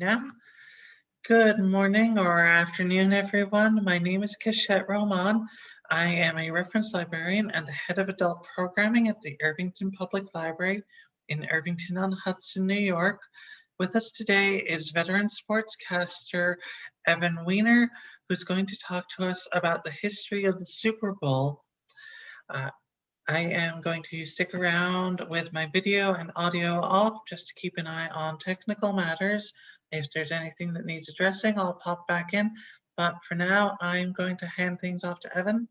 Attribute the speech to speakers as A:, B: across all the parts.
A: Now, good morning or afternoon, everyone. My name is Kishette Roman. I am a reference librarian and the head of adult programming at the Irvington Public Library in Irvington-on-Hudson, New York. With us today is veteran sportscaster Evan Weiner, who's going to talk to us about the history of the Super Bowl. I am going to stick around with my video and audio off just to keep an eye on technical matters. If there's anything that needs addressing, I'll pop back in. But for now, I'm going to hand things off to Evan.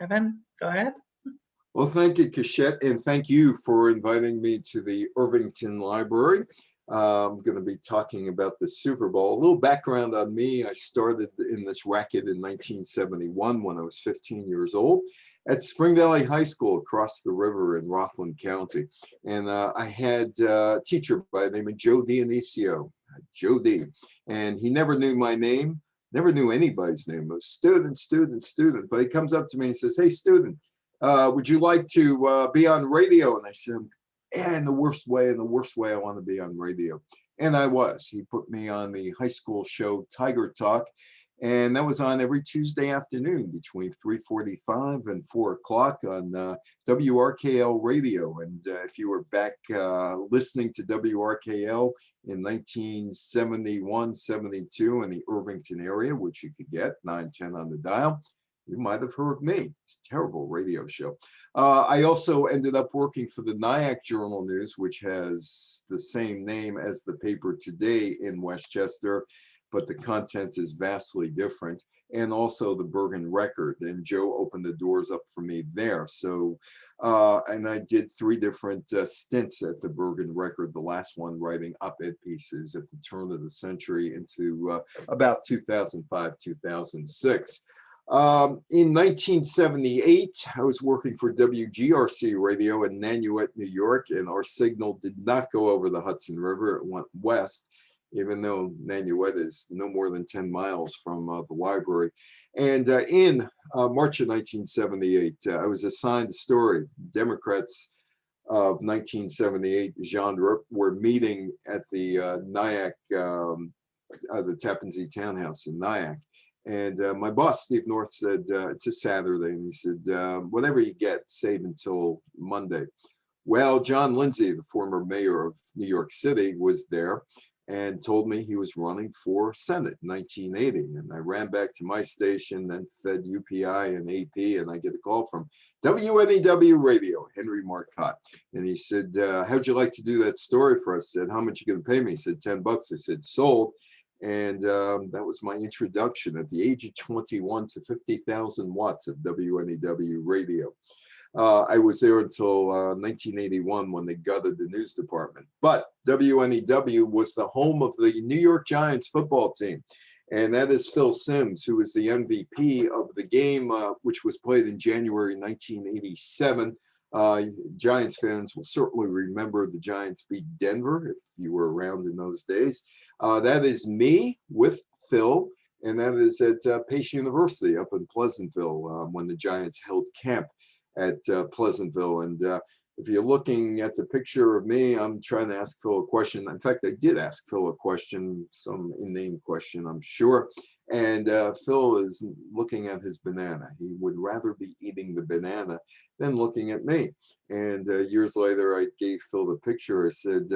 A: Evan, go ahead.
B: Well, thank you, Kishette, and thank you for inviting me to the Irvington Library. I'm going to be talking about the Super Bowl. A little background on me. I started in this racket in 1971 when I was 15 years old at Spring Valley High School across the river in Rockland County. And I had a teacher by the name of Joe Dionisio, Joe D. And he never knew my name, never knew anybody's name. I was student. But he comes up to me and says, "Hey, student, would you like to be on radio?" And I said, "Yeah, in the worst way, I want to be on radio." And I was. He put me on the high school show Tiger Talk, and that was on every Tuesday afternoon between 3:45 and 4 o'clock on WRKL radio. And if you were back listening to WRKL in 1971, 72 in the Irvington area, which you could get 910 on the dial, you might have heard me. It's a terrible radio show. I also ended up working for the Nyack Journal News, which has the same name as the paper today in Westchester, but the content is vastly different, and also the Bergen Record. And Joe opened the doors up for me there. So, and I did 3 different stints at the Bergen Record, the last one writing op-ed pieces at the turn of the century into about 2005, 2006. In 1978, I was working for WGRC Radio in Nanuet, New York, and our signal did not go over the Hudson River. It went west, even though Nanuet is no more than 10 miles from the library. And in March of 1978, I was assigned a story. Democrats of 1978 genre were meeting at the Nyack, the Tappan Zee Townhouse in Nyack. And my boss, Steve North, said, it's a Saturday. And he said, whatever you get, save until Monday. Well, John Lindsay, the former mayor of New York City, was there and told me he was running for Senate in 1980. And I ran back to my station, then fed UPI and AP, and I get a call from WNEW Radio, Henry Marcotte. And he said, how'd you like to do that story for us? I said, how much you going to pay me? He said, $10. I said, sold. And that was my introduction at the age of 21 to 50,000 watts of WNEW radio. I was there until 1981 when they gutted the news department. But WNEW was the home of the New York Giants football team. And that is Phil Simms, who is the MVP of the game, which was played in January 1987. Giants fans will certainly remember the Giants beat Denver, if you were around in those days. That is me with Phil, and that is at Pace University up in Pleasantville when the Giants held camp at Pleasantville. And if you're looking at the picture of me, I'm trying to ask Phil a question. In fact, I did ask Phil a question, some inane question, I'm sure. And Phil is looking at his banana. He would rather be eating the banana than looking at me. And years later, I gave Phil the picture. I said,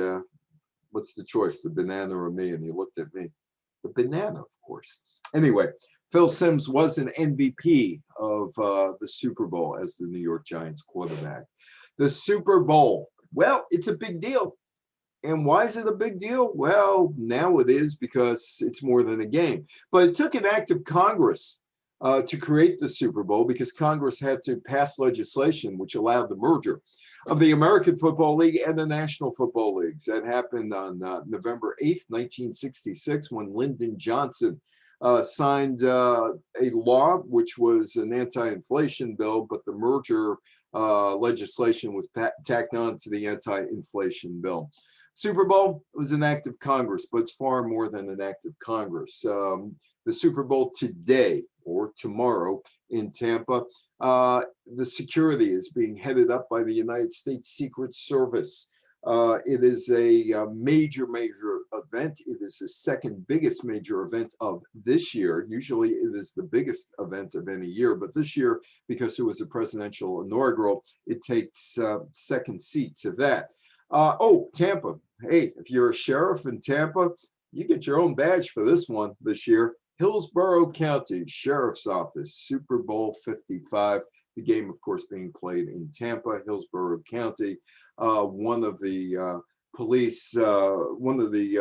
B: what's the choice, the banana or me? And he looked at me. The banana, of course. Anyway, Phil Simms was an MVP of the Super Bowl as the New York Giants quarterback. The Super Bowl, well, it's a big deal. And why is it a big deal? Well, now it is because it's more than a game. But it took an act of Congress to create the Super Bowl because Congress had to pass legislation which allowed the merger of the American Football League and the National Football Leagues. That happened on November 8th, 1966, when Lyndon Johnson signed a law which was an anti-inflation bill, but the merger legislation was tacked on to the anti-inflation bill. Super Bowl was an act of Congress, but it's far more than an act of Congress. The Super Bowl today or tomorrow in Tampa, the security is being headed up by the United States Secret Service. It is a major event. It is the second biggest major event of this year. Usually it is the biggest event of any year, but this year, because it was a presidential inaugural, it takes second seat to that. Oh, Tampa. Hey, if you're a sheriff in Tampa, you get your own badge for this one this year. Hillsborough County Sheriff's Office, Super Bowl 55. The game, of course, being played in Tampa, Hillsborough County. One of the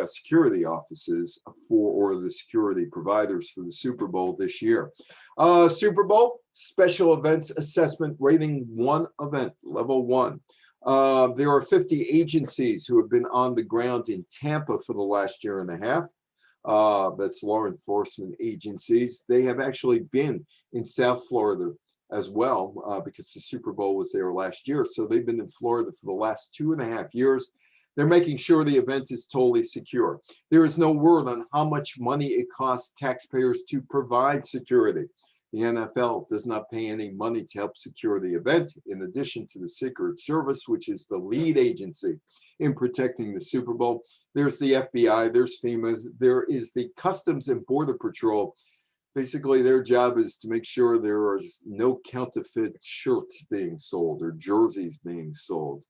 B: security offices or the security providers for the Super Bowl this year. Super Bowl, special events assessment rating 1 event, level 1. There are 50 agencies who have been on the ground in Tampa for the last year and a half. That's law enforcement agencies. They have actually been in South Florida as well, because the Super Bowl was there last year. So they've been in Florida for the last 2.5 years. They're making sure the event is totally secure. There is no word on how much money it costs taxpayers to provide security. The NFL does not pay any money to help secure the event, in addition to the Secret Service, which is the lead agency in protecting the Super Bowl. There's the FBI, there's FEMA, there is the Customs and Border Patrol. Basically, their job is to make sure there are no counterfeit shirts being sold or jerseys being sold,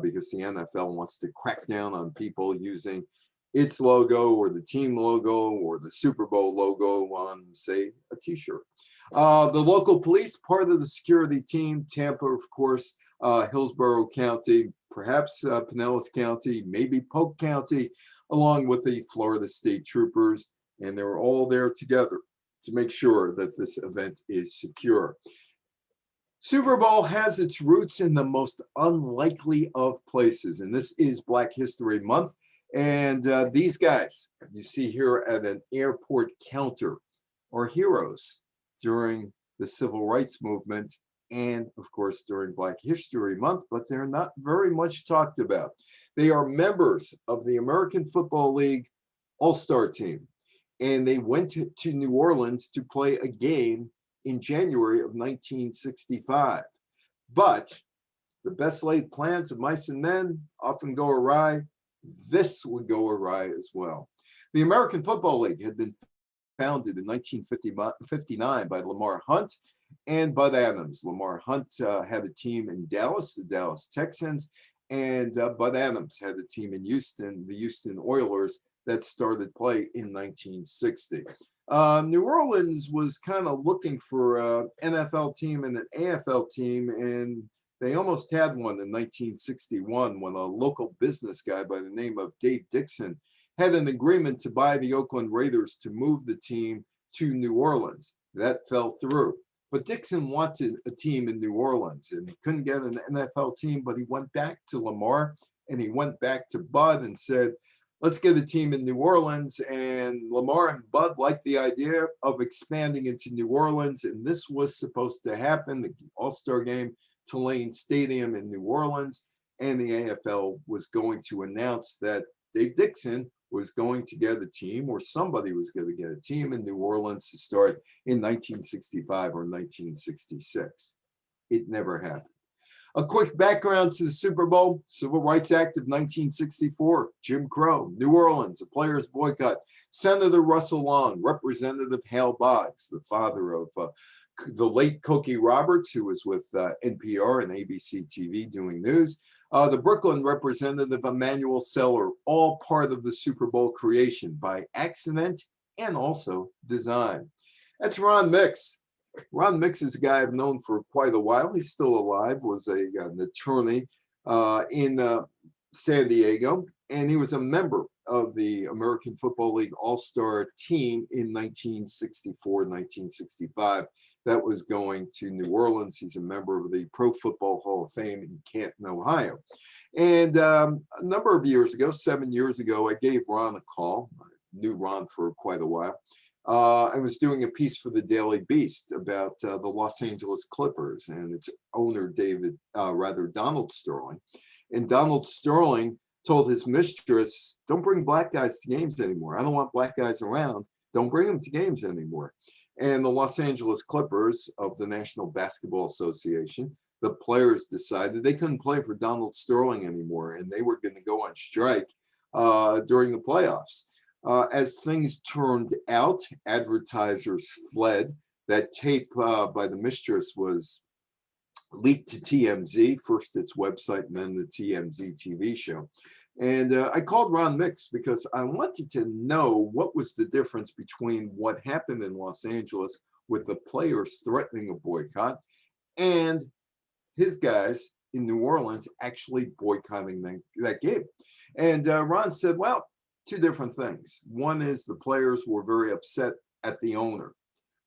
B: because the NFL wants to crack down on people using its logo or the team logo or the Super Bowl logo on, say, a t-shirt. The local police, part of the security team, Tampa, of course, Hillsborough County, perhaps Pinellas County, maybe Polk County, along with the Florida State Troopers, and they're all there together to make sure that this event is secure. Super Bowl has its roots in the most unlikely of places, and this is Black History Month. And these guys you see here at an airport counter are heroes during the Civil Rights Movement and, of course, during Black History Month, but they're not very much talked about. They are members of the American Football League All Star Team, and they went to New Orleans to play a game in January of 1965. But the best laid plans of mice and men often go awry. This would go awry as well. The American Football League had been founded in 1959 by Lamar Hunt and Bud Adams. Lamar Hunt had a team in Dallas, the Dallas Texans, and Bud Adams had a team in Houston, the Houston Oilers, that started play in 1960. New Orleans was kind of looking for an NFL team and an AFL team, and they almost had one in 1961 when a local business guy by the name of Dave Dixon had an agreement to buy the Oakland Raiders to move the team to New Orleans. That fell through. But Dixon wanted a team in New Orleans, and he couldn't get an NFL team, but he went back to Lamar and he went back to Bud and said, let's get a team in New Orleans. And Lamar and Bud liked the idea of expanding into New Orleans, and this was supposed to happen, the All-Star Game, Tulane Stadium in New Orleans, and the AFL was going to announce that Dave Dixon was going to get a team, or somebody was going to get a team in New Orleans to start in 1965 or 1966. It never happened. A quick background to the Super Bowl: Civil Rights Act of 1964, Jim Crow, New Orleans, a players' boycott, Senator Russell Long, Representative Hale Boggs, the father of the late Cokie Roberts, who was with NPR and ABC TV doing news, the Brooklyn representative Emmanuel Seller, all part of the Super Bowl creation by accident and also design. That's Ron Mix. Ron Mix is a guy I've known for quite a while. He's still alive, was an attorney in San Diego, and he was a member of the American Football League All-Star team in 1964, 1965. That was going to New Orleans. He's a member of the Pro Football Hall of Fame in Canton, Ohio. And a number of years ago, 7 years ago, I gave Ron a call. I knew Ron for quite a while. I was doing a piece for the Daily Beast about the Los Angeles Clippers and its owner, Donald Sterling. And Donald Sterling told his mistress, don't bring black guys to games anymore. I don't want black guys around. Don't bring them to games anymore. And the Los Angeles Clippers of the National Basketball Association the players decided they couldn't play for Donald Sterling anymore, and they were going to go on strike during the playoffs. As things turned out, advertisers fled. That tape by the Mistress was leaked to TMZ, first its website and then the TMZ TV show. And I called Ron Mix because I wanted to know what was the difference between what happened in Los Angeles with the players threatening a boycott and his guys in New Orleans actually boycotting that game. And Ron said, well, two different things. One is the players were very upset at the owner.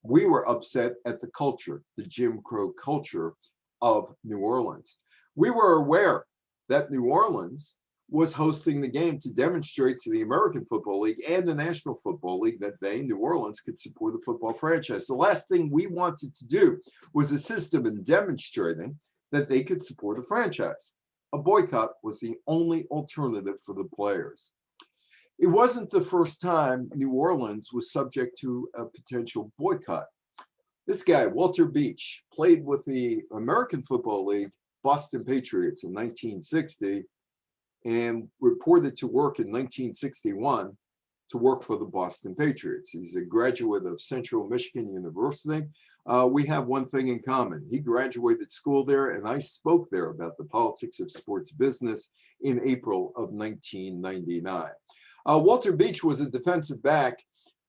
B: We were upset at the culture, the Jim Crow culture of New Orleans. We were aware that New Orleans was hosting the game to demonstrate to the American Football League and the National Football League that they, New Orleans, could support the football franchise. The last thing we wanted to do was assist them in demonstrating that they could support the franchise. A boycott was the only alternative for the players. It wasn't the first time New Orleans was subject to a potential boycott. This guy, Walter Beach, played with the American Football League Boston Patriots in 1960 and reported to work in 1961 to work for the Boston Patriots. He's a graduate of Central Michigan University. We have one thing in common. He graduated school there, and I spoke there about the politics of sports business in April of 1999. Walter Beach was a defensive back,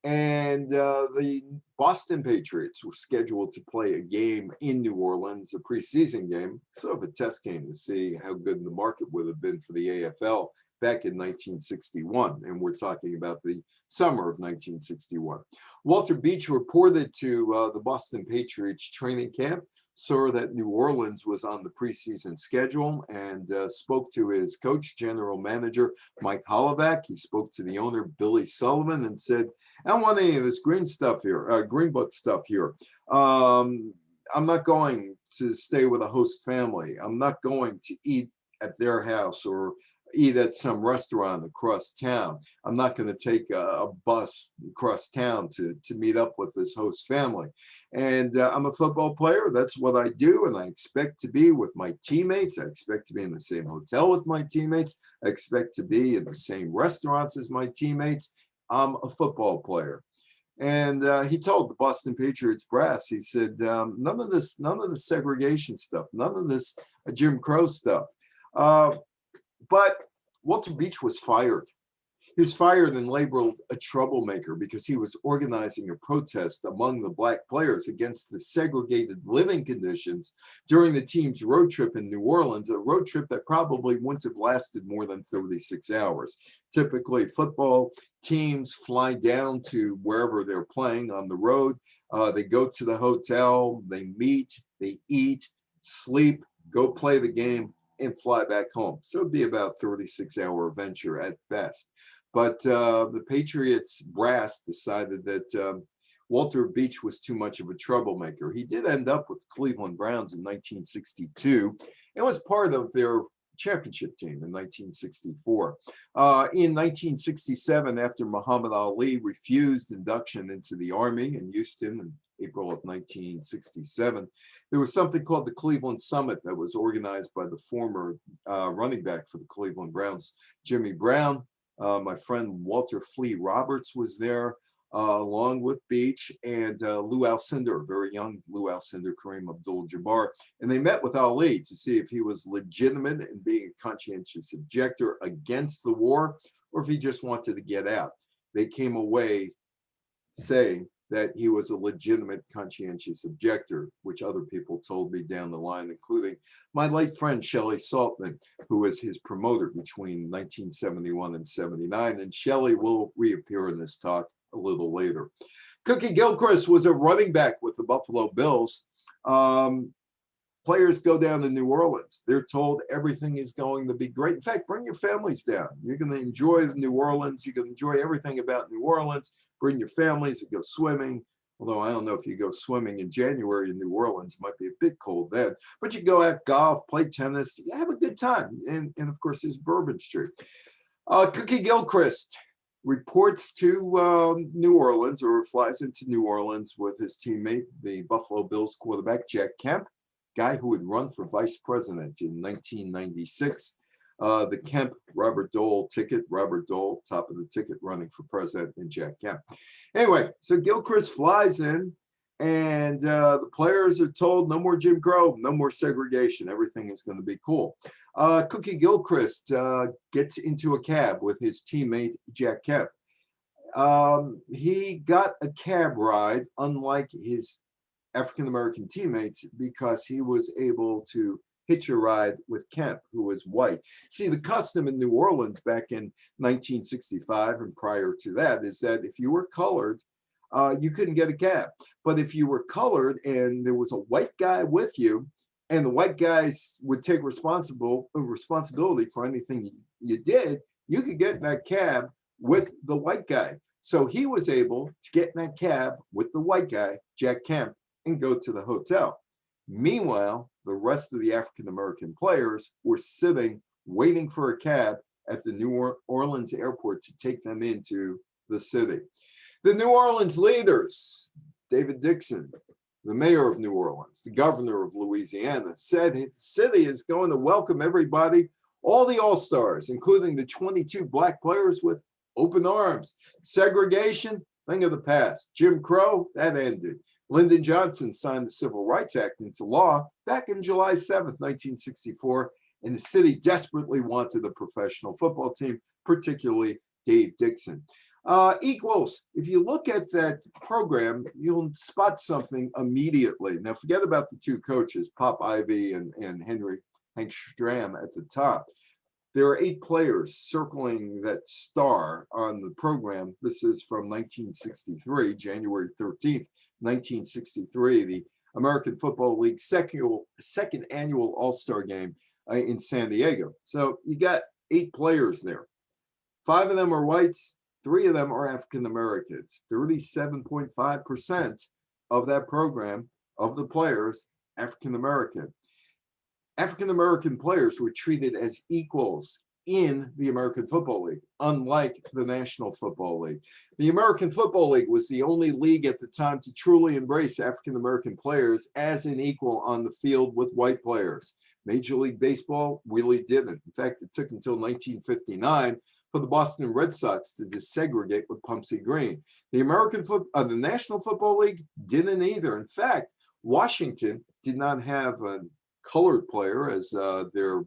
B: and the Boston Patriots were scheduled to play a game in New Orleans, a preseason game, sort of a test game to see how good the market would have been for the AFL back in 1961. And we're talking about the summer of 1961. Walter Beach reported to the Boston Patriots training camp, saw that New Orleans was on the preseason schedule, and spoke to his coach, general manager, Mike Holovac. He spoke to the owner, Billy Sullivan, and said, I don't want any of this green book stuff here. I'm not going to stay with a host family. I'm not going to eat at their house or eat at some restaurant across town. I'm not going to take a bus across town to meet up with this host family. And I'm a football player. That's what I do. And I expect to be with my teammates. I expect to be in the same hotel with my teammates. I expect to be in the same restaurants as my teammates. I'm a football player. And he told the Boston Patriots brass, he said, none of the segregation stuff, none of this Jim Crow stuff. But Walter Beach was fired. He was fired and labeled a troublemaker because he was organizing a protest among the black players against the segregated living conditions during the team's road trip in New Orleans, a road trip that probably wouldn't have lasted more than 36 hours. Typically, football teams fly down to wherever they're playing on the road. They go to the hotel, they meet, they eat, sleep, go play the game, and fly back home. So it'd be about a 36-hour venture at best. But the Patriots brass decided that Walter Beach was too much of a troublemaker. He did end up with the Cleveland Browns in 1962 and was part of their championship team in 1964. In 1967, after Muhammad Ali refused induction into the Army in Houston in April of 1967, there was something called the Cleveland Summit that was organized by the former running back for the Cleveland Browns, Jimmy Brown. My friend Walter Flea Roberts was there, along with Beach and Lou Alcindor, very young Lou Alcindor, Kareem Abdul-Jabbar. And they met with Ali to see if he was legitimate in being a conscientious objector against the war, or if he just wanted to get out. They came away saying that he was a legitimate conscientious objector, which other people told me down the line, including my late friend Shelley Saltman, who was his promoter between 1971 and 79. And Shelley will reappear in this talk a little later. Cookie Gilchrist was a running back with the Buffalo Bills. Players go down to New Orleans. They're told everything is going to be great. In fact, bring your families down. You're going to enjoy New Orleans. You can enjoy everything about New Orleans. Bring your families and go swimming. Although I don't know if you go swimming in January in New Orleans, it might be a bit cold then. But you go out, golf, play tennis, you have a good time. And of course, there's Bourbon Street. Cookie Gilchrist reports to New Orleans, or flies into New Orleans with his teammate, the Buffalo Bills quarterback, Jack Kemp. guy who would run for vice president in 1996. The Kemp Robert Dole ticket, Robert Dole, top of the ticket, running for president, and Jack Kemp. Anyway, so Gilchrist flies in, and the players are told no more Jim Crow, no more segregation. Everything is going to be cool. Cookie Gilchrist gets into a cab with his teammate, Jack Kemp. He got a cab ride, unlike his African-American teammates, because he was able to hitch a ride with Kemp, who was white. See, the custom in New Orleans back in 1965 and prior to that is that if you were colored, you couldn't get a cab. But if you were colored and there was a white guy with you, and the white guys would take responsibility for anything you did, you could get in that cab with the white guy. So he was able to get in that cab with the white guy, Jack Kemp, and go to the hotel. Meanwhile, the rest of the African-American players were sitting, waiting for a cab at the New Orleans airport to take them into the city. The New Orleans leaders, David Dixon, the mayor of New Orleans, the governor of Louisiana, said the city is going to welcome everybody, all the All-Stars, including the 22 black players, with open arms. Segregation, thing of the past. Jim Crow, that ended. Lyndon Johnson signed the Civil Rights Act into law back in July 7th, 1964, and the city desperately wanted a professional football team, particularly Dave Dixon. Equals, if you look at that program, you'll spot something immediately. Now, forget about the two coaches, Pop Ivy and Hank Stram at the top. There are 8 players circling that star on the program. This is from 1963, January 13th, 1963, the American Football League second annual All Star Game in San Diego. So you got 8 players there. 5 of them are whites, 3 of them are African Americans. 37.5% of that program, of the players, African American. African American players were treated as equals in the American Football League, unlike the National Football League. The American Football League was the only league at the time to truly embrace African American players as an equal on the field with white players. Major League Baseball really didn't. In fact, it took until 1959 for the Boston Red Sox to desegregate with Pumpsie Green. The National Football League didn't either. In fact, Washington did not have a colored player as their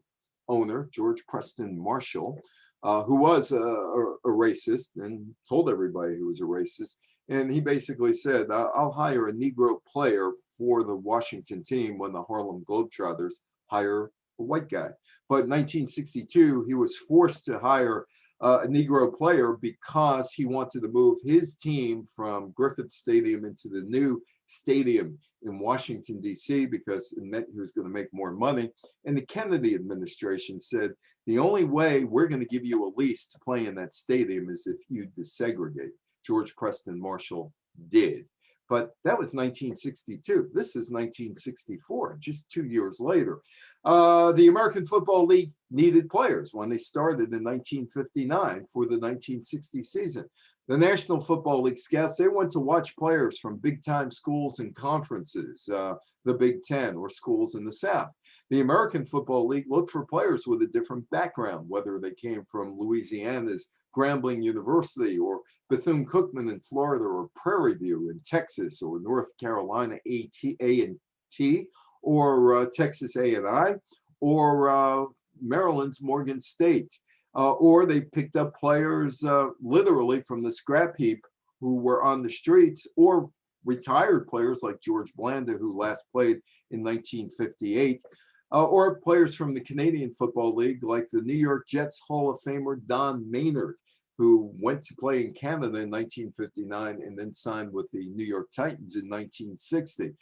B: owner, George Preston Marshall, who was a racist and told everybody he was a racist. And he basically said, I'll hire a Negro player for the Washington team when the Harlem Globetrotters hire a white guy. But in 1962, he was forced to hire a Negro player because he wanted to move his team from Griffith Stadium into the new stadium in Washington, D.C., because it meant he was going to make more money. And the Kennedy administration said, the only way we're going to give you a lease to play in that stadium is if you desegregate. George Preston Marshall did. But that was 1962. This is 1964, just 2 years later. The American Football League needed players when they started in 1959 for the 1960 season. The National Football League scouts, they went to watch players from big-time schools and conferences, the Big Ten or schools in the South. The American Football League looked for players with a different background, whether they came from Louisiana's Grambling University or Bethune-Cookman in Florida or Prairie View in Texas or North Carolina A&T or Texas A&I or Maryland's Morgan State. Or they picked up players literally from the scrap heap who were on the streets, or retired players like George Blanda, who last played in 1958, or players from the Canadian Football League like the New York Jets Hall of Famer Don Maynard, who went to play in Canada in 1959 and then signed with the New York Titans in 1960.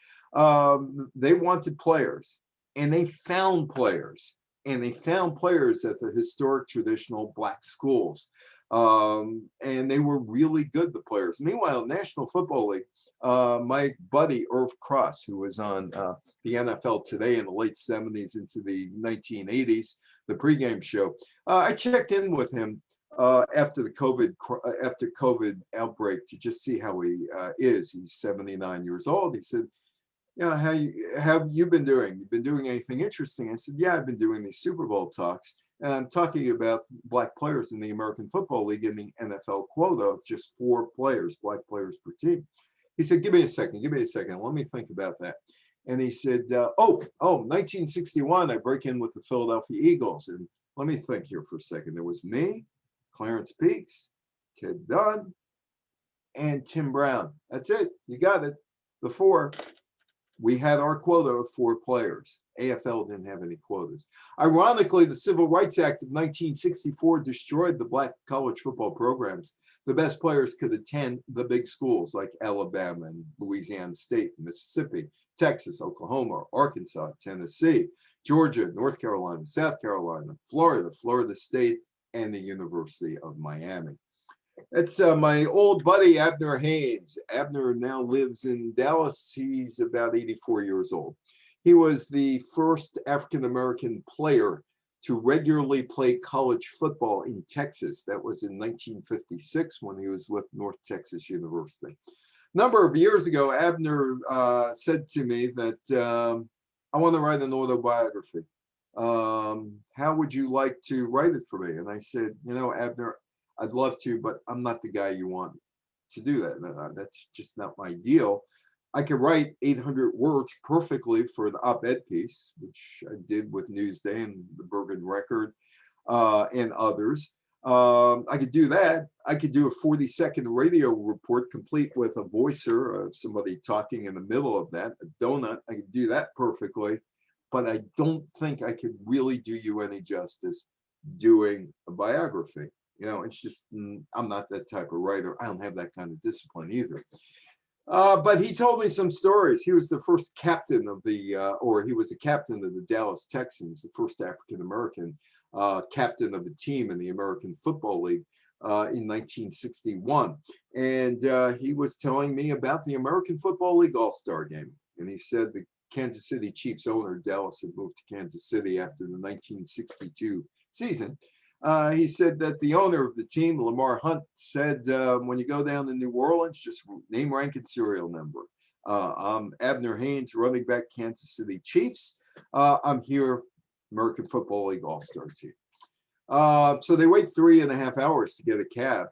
B: They wanted players, and they found players. And they found players at the historic traditional black schools. And they were really good, the players. Meanwhile, National Football League, my buddy Irv Cross, who was on the NFL Today in the late 70s into the 1980s, the pregame show, I checked in with him after the COVID outbreak to just see how he is. He's 79 years old. He said, Yeah, how you been doing? You've been doing anything interesting? I said, yeah, I've been doing these Super Bowl talks, and I'm talking about black players in the American Football League and the NFL quota of just 4 players, black players per team. He said, give me a second, let me think about that. And he said, 1961, I break in with the Philadelphia Eagles. And let me think here for a second. There was me, Clarence Peaks, Ted Dunn, and Tim Brown. That's it. You got it. The 4. We had our quota of 4 players. AFL didn't have any quotas. Ironically, the Civil Rights Act of 1964 destroyed the black college football programs. The best players could attend the big schools like Alabama and Louisiana State, Mississippi, Texas, Oklahoma, Arkansas, Tennessee, Georgia, North Carolina, South Carolina, Florida, Florida State, and the University of Miami. That's my old buddy, Abner Haynes. Abner now lives in Dallas. He's about 84 years old. He was the first African-American player to regularly play college football in Texas. That was in 1956 when he was with North Texas University. A number of years ago, Abner said to me that I want to write an autobiography. How would you like to write it for me? And I said, you know, Abner, I'd love to, but I'm not the guy you want to do that. That's just not my deal. I could write 800 words perfectly for an op-ed piece, which I did with Newsday and the Bergen Record and others. I could do that. I could do a 40-second radio report complete with a voicer of somebody talking in the middle of that, a donut. I could do that perfectly, but I don't think I could really do you any justice doing a biography. You know, it's just, I'm not that type of writer. I don't have that kind of discipline either. But he told me some stories. He was the first captain of the, or he was the captain of the Dallas Texans, the first African-American captain of a team in the American Football League in 1961. And he was telling me about the American Football League All Star Game. And he said the Kansas City Chiefs owner, Dallas, had moved to Kansas City after the 1962 season. He said that the owner of the team, Lamar Hunt, said, when you go down to New Orleans, just name, rank, and serial number. I'm Abner Haynes, running back, Kansas City Chiefs. I'm here, American Football League All-Star team. So they wait 3.5 hours to get a cab.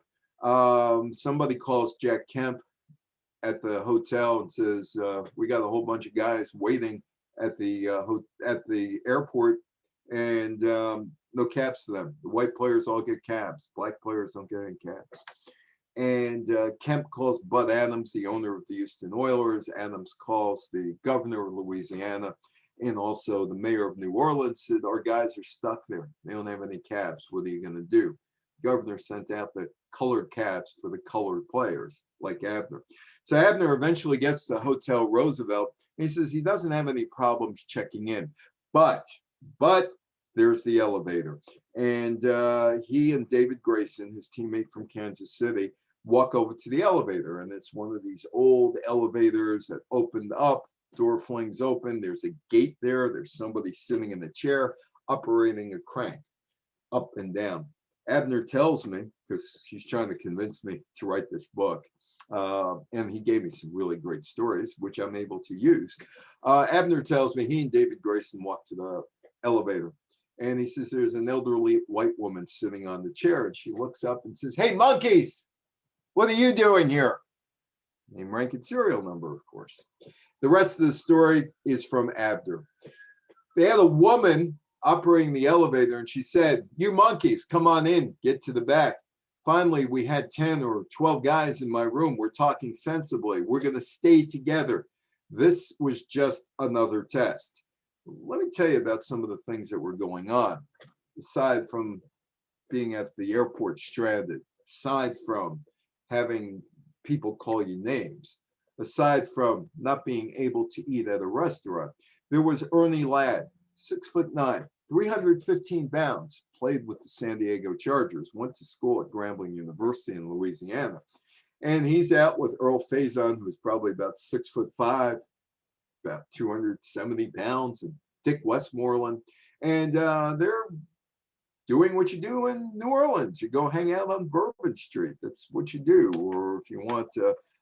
B: Somebody calls Jack Kemp at the hotel and says, we got a whole bunch of guys waiting at the airport, and no cabs for them. The white players all get cabs. Black players don't get any cabs. And Kemp calls Bud Adams, the owner of the Houston Oilers. Adams calls the governor of Louisiana and also the mayor of New Orleans, said, our guys are stuck there. They don't have any cabs. What are you going to do? The governor sent out the colored cabs for the colored players, like Abner. So Abner eventually gets to Hotel Roosevelt. And he says he doesn't have any problems checking in. But there's the elevator. And he and David Grayson, his teammate from Kansas City, walk over to the elevator. And it's one of these old elevators that opened up, door flings open. There's a gate there. There's somebody sitting in a chair operating a crank up and down. Abner tells me, because he's trying to convince me to write this book, and he gave me some really great stories, which I'm able to use. Abner tells me he and David Grayson walked to the elevator. And he says, there's an elderly white woman sitting on the chair. And she looks up and says, hey, monkeys, what are you doing here? Name, rank, and serial number, of course. The rest of the story is from Abner. They had a woman operating the elevator, and she said, you monkeys, come on in, get to the back. Finally, we had 10 or 12 guys in my room. We're talking sensibly. We're going to stay together. This was just another test. Let me tell you about some of the things that were going on, aside from being at the airport stranded, aside from having people call you names, aside from not being able to eat at a restaurant. There was Ernie Ladd, 6'9", 315 pounds, played with the San Diego Chargers, went to school at Grambling University in Louisiana. And he's out with Earl Faison, who's probably about 6'5", about 270 pounds, and Dick Westmoreland. And they're doing what you do in New Orleans. You go hang out on Bourbon Street. That's what you do. Or if you want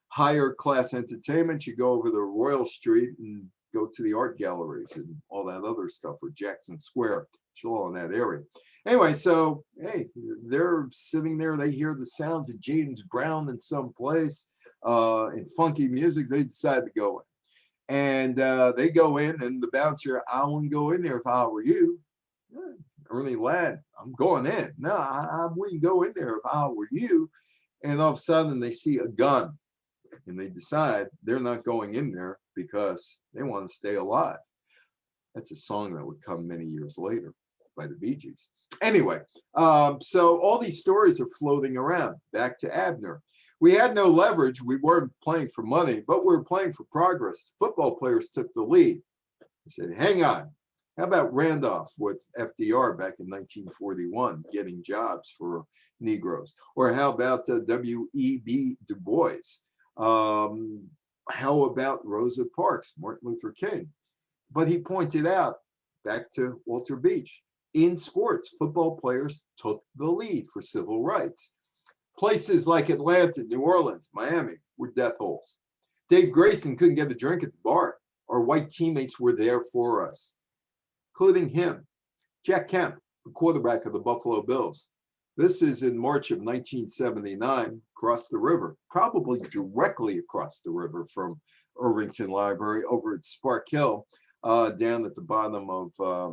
B: higher class entertainment, you go over to Royal Street and go to the art galleries and all that other stuff, or Jackson Square. It's all in that area. Anyway, so hey, they're sitting there. They hear the sounds of James Brown in some place, and funky music. They decide to go in, and they go in, and the bouncer, I wouldn't go in there if I were you. Ernie Ladd, I'm going in. No, I wouldn't go in there if I were you. And all of a sudden, they see a gun, and they decide they're not going in there because they want to stay alive. That's a song that would come many years later by the Bee Gees. Anyway, so all these stories are floating around. Back to Abner. We had no leverage. We weren't playing for money, but we were playing for progress. Football players took the lead. They said, hang on. How about Randolph with FDR back in 1941, getting jobs for Negroes? Or how about W.E.B. Du Bois? How about Rosa Parks, Martin Luther King? But he pointed out, back to Walter Beach, in sports, football players took the lead for civil rights. Places like Atlanta, New Orleans, Miami were death holes. Dave Grayson couldn't get a drink at the bar. Our white teammates were there for us, including him. Jack Kemp, the quarterback of the Buffalo Bills. This is in March of 1979, across the river, probably directly across the river from Irvington Library over at Spark Hill, down at the bottom of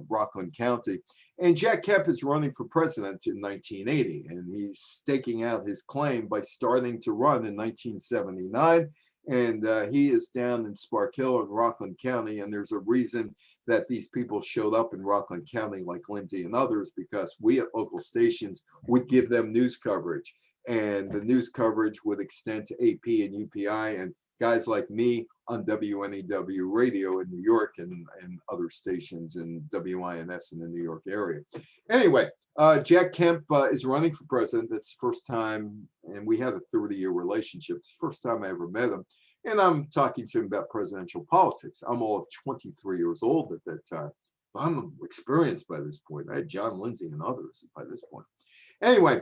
B: Rockland County. And Jack Kemp is running for president in 1980, and he's staking out his claim by starting to run in 1979. And he is down in Spark Hill in Rockland County, and there's a reason that these people showed up in Rockland County, like Lindsay and others, because we at local stations would give them news coverage, and the news coverage would extend to AP and UPI and guys like me on WNEW radio in New York and other stations in WINS in the New York area. Anyway, Jack Kemp is running for president. That's the first time, and we had a 30-year relationship. It's the first time I ever met him. And I'm talking to him about presidential politics. I'm all of 23 years old at that time. But I'm experienced by this point. I had John Lindsay and others by this point. Anyway,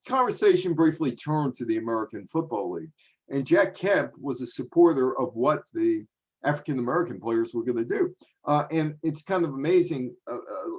B: conversation briefly turned to the American Football League. And Jack Kemp was a supporter of what the African-American players were going to do. And it's kind of amazing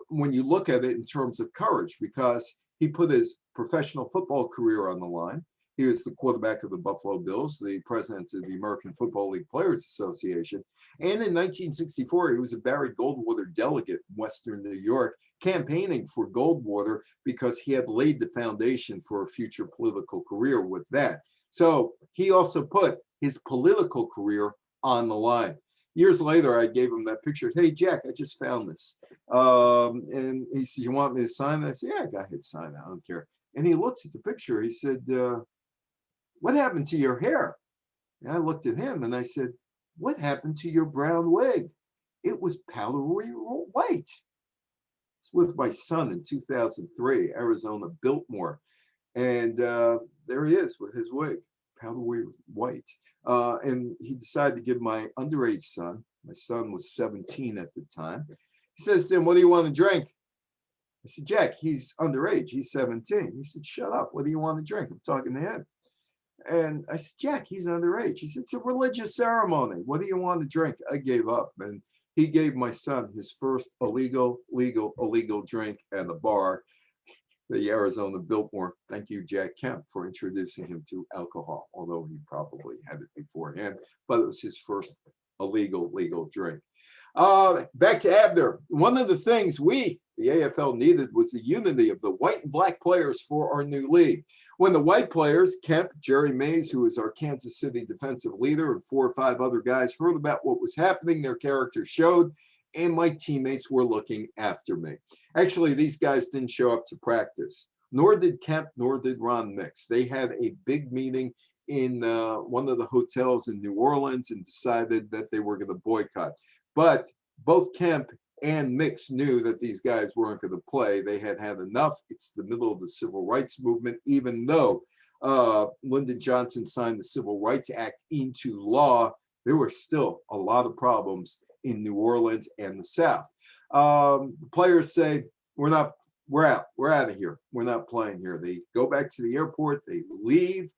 B: when you look at it in terms of courage, because he put his professional football career on the line. He was the quarterback of the Buffalo Bills, the president of the American Football League Players Association. And in 1964, he was a Barry Goldwater delegate in Western New York, campaigning for Goldwater because he had laid the foundation for a future political career with that. So he also put his political career on the line. Years later, I gave him that picture. Hey, Jack, I just found this. And he said, you want me to sign it? I said, yeah, go ahead, sign it. I don't care. And he looks at the picture. He said, what happened to your hair? And I looked at him and I said, what happened to your brown wig? It was powdery white. It's with my son in 2003, Arizona, Biltmore. And there he is with his wig, powdery white. And he decided to give my underage son, my son was 17 at the time. He says to him, what do you want to drink? I said, Jack, he's underage, he's 17. He said, shut up, what do you want to drink? I'm talking to him. And I said, Jack, he's underage. He said, it's a religious ceremony. What do you want to drink? I gave up. And he gave my son his first illegal drink at a bar, the Arizona Biltmore. Thank you, Jack Kemp, for introducing him to alcohol, although he probably had it beforehand, but it was his first illegal drink. Back to Abner. One of the things we, the AFL, needed was the unity of the white and black players for our new league. When the white players, Kemp, Jerry Mays, who is our Kansas City defensive leader, and 4 or 5 other guys, heard about what was happening, their characters showed, and my teammates were looking after me. Actually, these guys didn't show up to practice, nor did Kemp, nor did Ron Mix. They had a big meeting in one of the hotels in New Orleans and decided that they were going to boycott. But both Kemp and Mix knew that these guys weren't going to play. They had had enough. It's the middle of the civil rights movement, even though Lyndon Johnson signed the Civil Rights Act into law. There were still a lot of problems in New Orleans and the South. The players say, we're out of here. We're not playing here. They go back to the airport, they leave.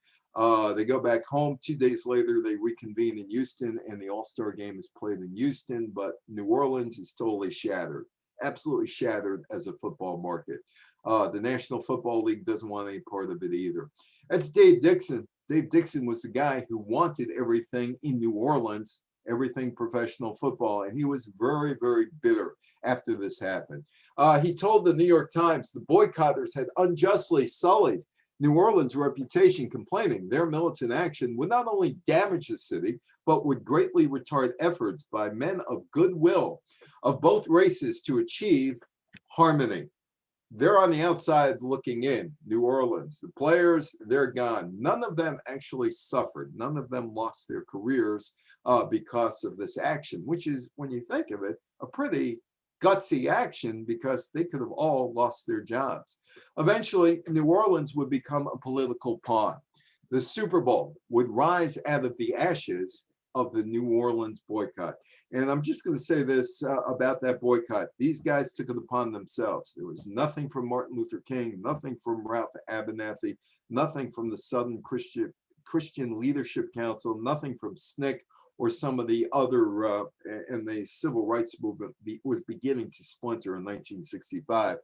B: They go back home. 2 days later, they reconvene in Houston, and the All Star Game is played in Houston. But New Orleans is totally shattered, absolutely shattered as a football market. The National Football League doesn't want any part of it either. That's Dave Dixon. Dave Dixon was the guy who wanted everything in New Orleans, everything professional football, and he was very, very bitter after this happened. He told the New York Times the boycotters had unjustly sullied New Orleans' reputation, complaining their militant action would not only damage the city, but would greatly retard efforts by men of goodwill of both races to achieve harmony. They're on the outside looking in, New Orleans. The players, they're gone. None of them actually suffered. None of them lost their careers because of this action, which is, when you think of it, a pretty gutsy action, because they could have all lost their jobs. Eventually, New Orleans would become a political pawn. The Super Bowl would rise out of the ashes of the New Orleans boycott. And I'm just going to say this about that boycott. These guys took it upon themselves. There was nothing from Martin Luther King, nothing from Ralph Abernathy, nothing from the Southern Christian Leadership Council, nothing from SNCC or some of the other, and the civil rights movement was beginning to splinter in 1965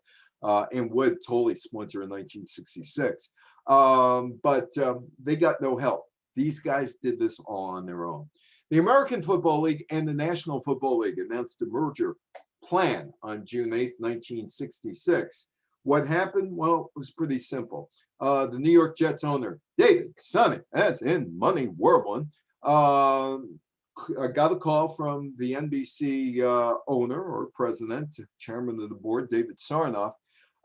B: and would totally splinter in 1966. But they got no help. These guys did this all on their own. The American Football League and the National Football League announced a merger plan on June 8th, 1966. What happened? Well, it was pretty simple. The New York Jets owner, David Sonny, as in Money Werblin, got a call from the NBC owner or president, chairman of the board, David Sarnoff.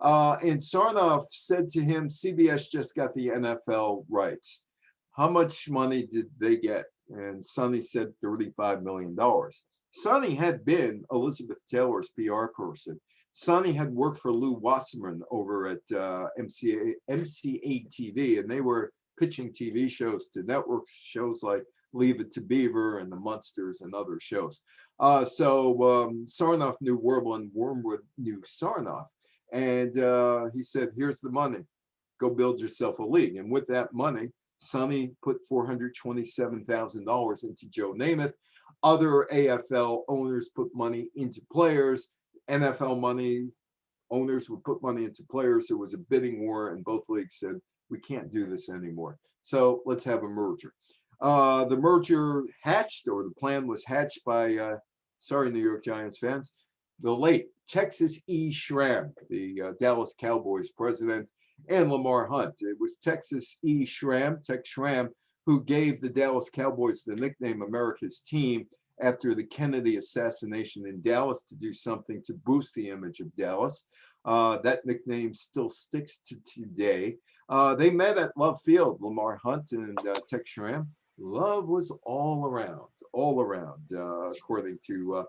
B: And Sarnoff said to him, CBS just got the NFL rights. How much money did they get? And Sonny said $35 million. Sonny had been Elizabeth Taylor's PR person. Sonny had worked for Lou Wasserman over at MCA TV, and they were pitching TV shows to networks, shows like Leave It to Beaver and The Munsters and other shows. So Sarnoff knew Werblin, Wormwood knew Sarnoff. And he said, here's the money. Go build yourself a league. And with that money, Sonny put $427,000 into Joe Namath. Other AFL owners put money into players. NFL money owners would put money into players. There was a bidding war, and both leagues said, we can't do this anymore. So let's have a merger. The merger hatched, or the plan was hatched by, sorry, New York Giants fans, the late Texas E. Schramm, the Dallas Cowboys president, and Lamar Hunt. It was Texas E. Schramm, Tex Schramm, who gave the Dallas Cowboys the nickname America's Team after the Kennedy assassination in Dallas, to do something to boost the image of Dallas. That nickname still sticks to today. They met at Love Field, Lamar Hunt and Tex Schramm. Love was all around, according to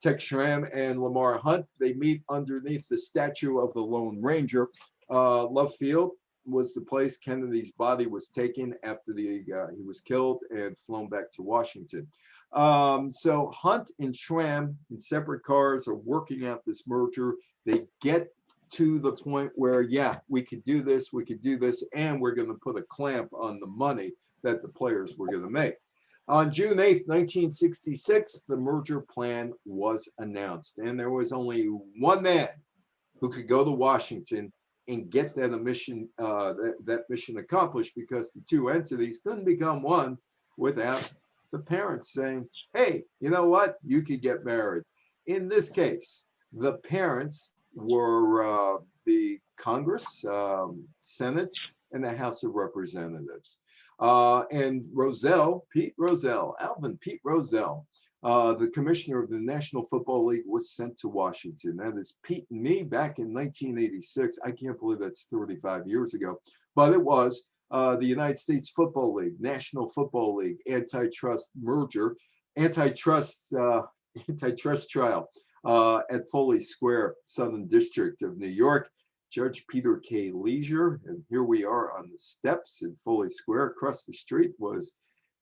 B: Tex Schramm and Lamar Hunt. They meet underneath the statue of the Lone Ranger. Love Field was the place Kennedy's body was taken after he was killed and flown back to Washington. So Hunt and Schramm in separate cars are working out this merger. They get to the point where, yeah, we could do this, and we're going to put a clamp on the money that the players were going to make. On June 8th, 1966, the merger plan was announced, and there was only one man who could go to Washington and get that mission, mission accomplished, because the two entities couldn't become one without the parents saying, hey, you know what? You could get married. In this case, the parents were the Congress, Senate, and the House of Representatives. And Pete Rozelle, the commissioner of the National Football League, was sent to Washington. That is Pete and me back in 1986. I can't believe that's 35 years ago, but it was the United States Football League, National Football League, antitrust merger, antitrust trial at Foley Square, Southern District of New York. Judge Peter K. Leisure, and here we are on the steps in Foley Square. Across the street was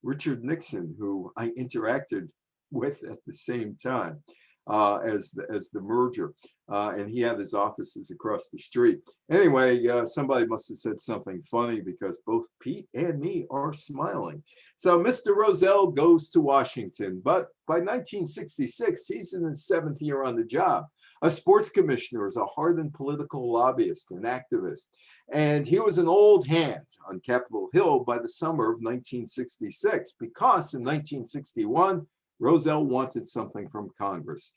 B: Richard Nixon, who I interacted with at the same time as the merger. And he had his offices across the street. Anyway, somebody must have said something funny because both Pete and me are smiling. So Mr. Rozelle goes to Washington, but by 1966, he's in his 7th year on the job. A sports commissioner, is a hardened political lobbyist and activist. And he was an old hand on Capitol Hill by the summer of 1966, because in 1961, Rozelle wanted something from Congress.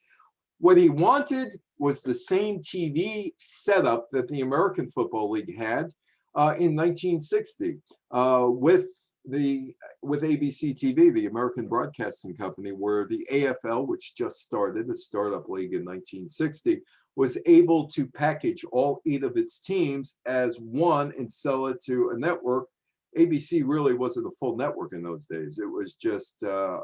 B: What he wanted was the same TV setup that the American Football League had in 1960 with ABC TV, the American Broadcasting Company, where the AFL, which just started, a startup league in 1960, was able to package all 8 of its teams as one and sell it to a network. ABC really wasn't a full network in those days. It was just a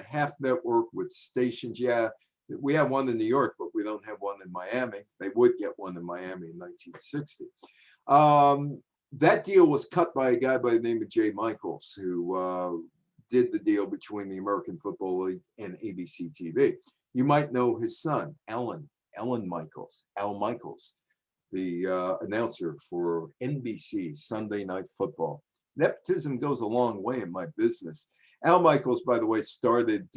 B: half network with stations. Yeah, we have one in New York, but we don't have one in Miami. They would get one in Miami in 1960. That deal was cut by a guy by the name of Jay Michaels, who did the deal between the American Football League and ABC TV. You might know his son, Al Michaels, the announcer for NBC Sunday Night Football. Nepotism goes a long way in my business. Al Michaels, by the way, started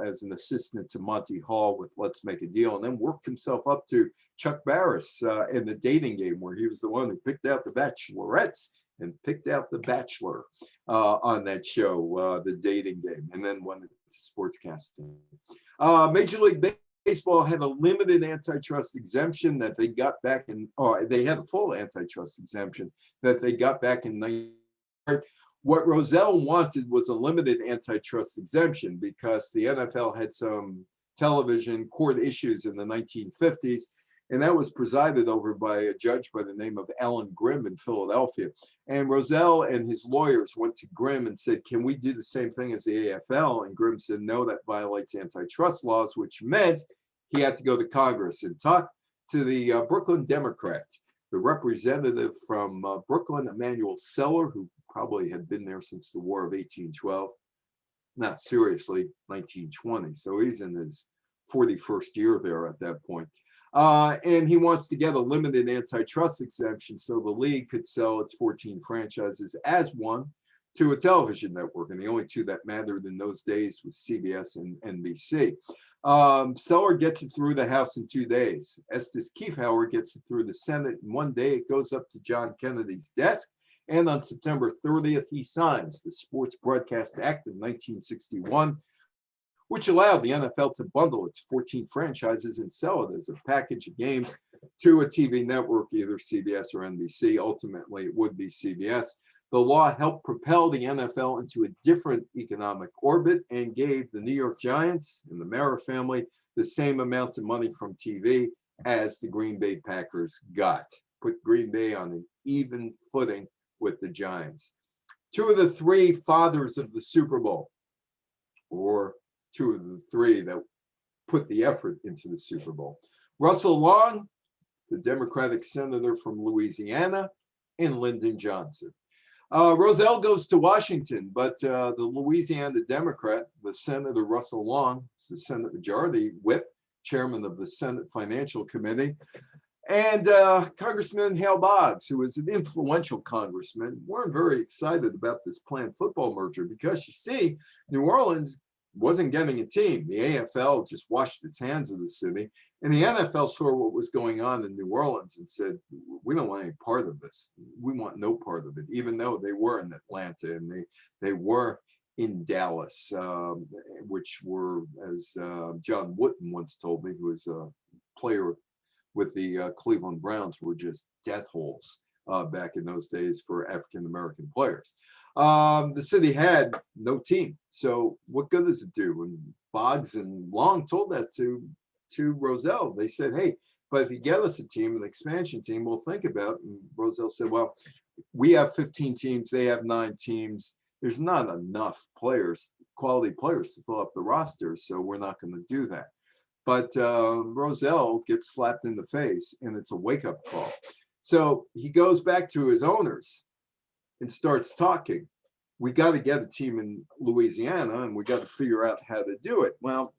B: as an assistant to Monty Hall with Let's Make a Deal, and then worked himself up to Chuck Barris in The Dating Game, where he was the one who picked out the bachelorettes and picked out the bachelor on that show, The Dating Game, and then went into sportscasting. Major League Baseball had a limited antitrust exemption that they got back in, or they had a full antitrust exemption that they got back in 1990. What Rozelle wanted was a limited antitrust exemption because the NFL had some television court issues in the 1950s, and that was presided over by a judge by the name of Alan Grimm in Philadelphia. And Rozelle and his lawyers went to Grimm and said, can we do the same thing as the AFL? And Grimm said, no, that violates antitrust laws, which meant he had to go to Congress and talk to the Brooklyn Democrat, the representative from Brooklyn, Emanuel Seller, who probably had been there since the War of 1812. Not seriously, 1920. So he's in his 41st year there at that point. And he wants to get a limited antitrust exemption so the league could sell its 14 franchises as one to a television network. And the only 2 that mattered in those days was CBS and NBC. Seller gets it through the House in 2 days. Estes Kiefhauer gets it through the Senate in 1 day. It goes up to John Kennedy's desk. And on September 30th, he signs the Sports Broadcast Act of 1961, which allowed the NFL to bundle its 14 franchises and sell it as a package of games to a TV network, either CBS or NBC. Ultimately, it would be CBS. The law helped propel the NFL into a different economic orbit and gave the New York Giants and the Mara family the same amount of money from TV as the Green Bay Packers got. Put Green Bay on an even footing with the Giants. 2 of the 3 fathers of the Super Bowl, or 2 of the 3 that put the effort into the Super Bowl. Russell Long, the Democratic senator from Louisiana, and Lyndon Johnson. Rozelle goes to Washington, but the Louisiana Democrat, the Senator Russell Long, is the Senate Majority Whip, chairman of the Senate Financial Committee, and Congressman Hale Boggs, who was an influential congressman, weren't very excited about this planned football merger because, you see, New Orleans wasn't getting a team. The AFL just washed its hands of the city, and the NFL saw what was going on in New Orleans and said, we don't want any part of this. We want no part of it, even though they were in Atlanta and they were in Dallas, which were, as John Wooden once told me, who was a player with the Cleveland Browns, were just death holes back in those days for African-American players. The city had no team. So what good does it do? And Boggs and Long told that to Rozelle. They said, hey, but if you get us a team, an expansion team, we'll think about it. And Rozelle said, well, we have 15 teams. They have 9 teams. There's not enough players, quality players, to fill up the rosters. So we're not going to do that. But Rozelle gets slapped in the face, and it's a wake-up call. So he goes back to his owners and starts talking. We got to get a team in Louisiana, and we got to figure out how to do it. Well,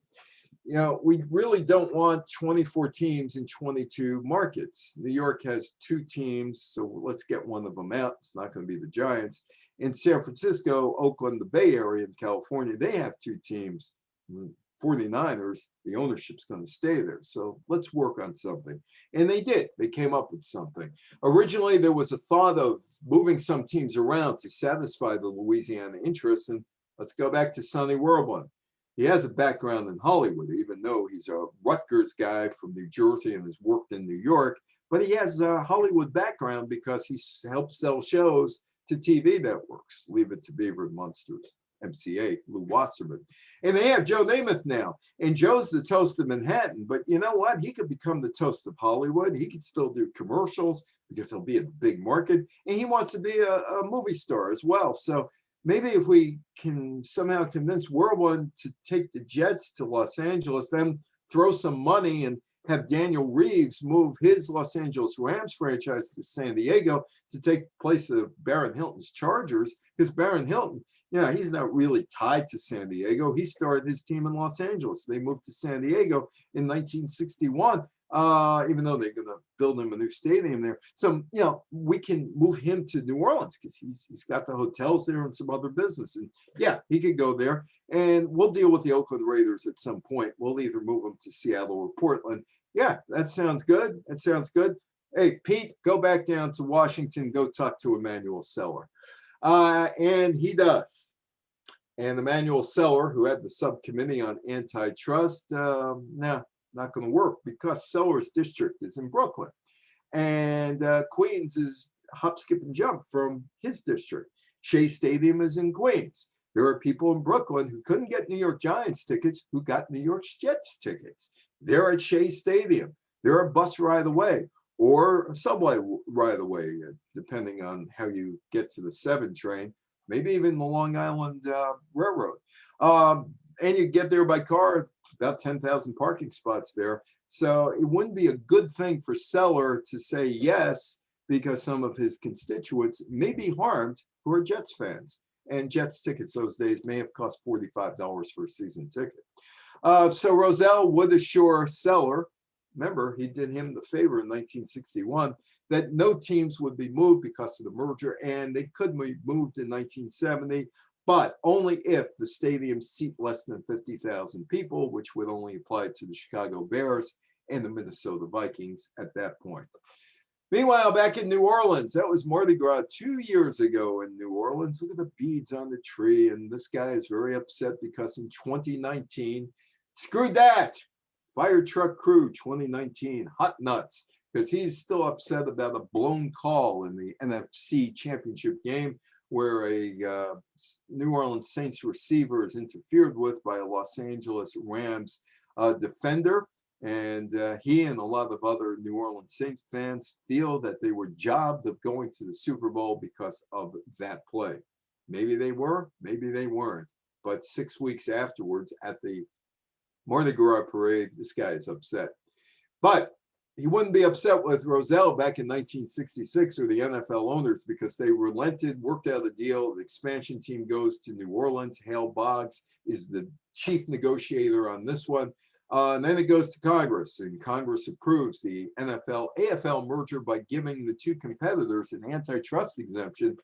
B: you know, we really don't want 24 teams in 22 markets. New York has 2 teams, so let's get one of them out. It's not going to be the Giants. In San Francisco, Oakland, the Bay Area in California, they have 2 teams. The 49ers, the ownership's going to stay there. So let's work on something. And they did. They came up with something. Originally, there was a thought of moving some teams around to satisfy the Louisiana interests. And let's go back to Sonny Werblin. He has a background in Hollywood, even though he's a Rutgers guy from New Jersey and has worked in New York. But he has a Hollywood background because he's helped sell shows to TV networks. Leave It to Beaver and Monsters, MCA, Lou Wasserman. And they have Joe Namath now. And Joe's the toast of Manhattan. But you know what? He could become the toast of Hollywood. He could still do commercials because he'll be in the big market. And he wants to be a movie star as well. So maybe if we can somehow convince Werblin to take the Jets to Los Angeles, then throw some money and have Daniel Reeves move his Los Angeles Rams franchise to San Diego to take the place of Barron Hilton's Chargers, because Barron Hilton, yeah, he's not really tied to San Diego. He started his team in Los Angeles. They moved to San Diego in 1961. Even though they're going to build him a new stadium there. So, you know, we can move him to New Orleans because he's got the hotels there and some other business. And yeah, he could go there. And we'll deal with the Oakland Raiders at some point. We'll either move him to Seattle or Portland. Yeah, that sounds good. That sounds good. Hey, Pete, go back down to Washington. Go talk to Emmanuel Seller. And he does. And Emmanuel Seller, who had the subcommittee on antitrust, now, not going to work because Seller's district is in Brooklyn. And Queens is hop, skip, and jump from his district. Shea Stadium is in Queens. There are people in Brooklyn who couldn't get New York Giants tickets who got New York Jets tickets. They're at Shea Stadium. They're a bus ride away or a subway ride away, depending on how you get to the 7 train, maybe even the Long Island Railroad. And you get there by car, about 10,000 parking spots there. So it wouldn't be a good thing for Seller to say yes, because some of his constituents may be harmed who are Jets fans. And Jets tickets those days may have cost $45 for a season ticket. So Rozelle would assure Seller, remember, he did him the favor in 1961, that no teams would be moved because of the merger, and they could be moved in 1970. But only if the stadium seat less than 50,000 people, which would only apply to the Chicago Bears and the Minnesota Vikings at that point. Meanwhile, back in New Orleans, that was Mardi Gras 2 years ago in New Orleans. Look at the beads on the tree. And this guy is very upset because in 2019, screw that, fire truck crew 2019, hot nuts, because he's still upset about a blown call in the NFC Championship game, where a New Orleans Saints receiver is interfered with by a Los Angeles Rams defender. And he and a lot of other New Orleans Saints fans feel that they were jobbed of going to the Super Bowl because of that play. Maybe they were, maybe they weren't. But 6 weeks afterwards at the Mardi Gras parade, this guy is upset. But he wouldn't be upset with Rozelle back in 1966 or the NFL owners, because they relented, worked out a deal. The expansion team goes to New Orleans. Hale Boggs is the chief negotiator on this one. And then it goes to Congress, and Congress approves the NFL-AFL merger by giving the 2 competitors an antitrust exemption,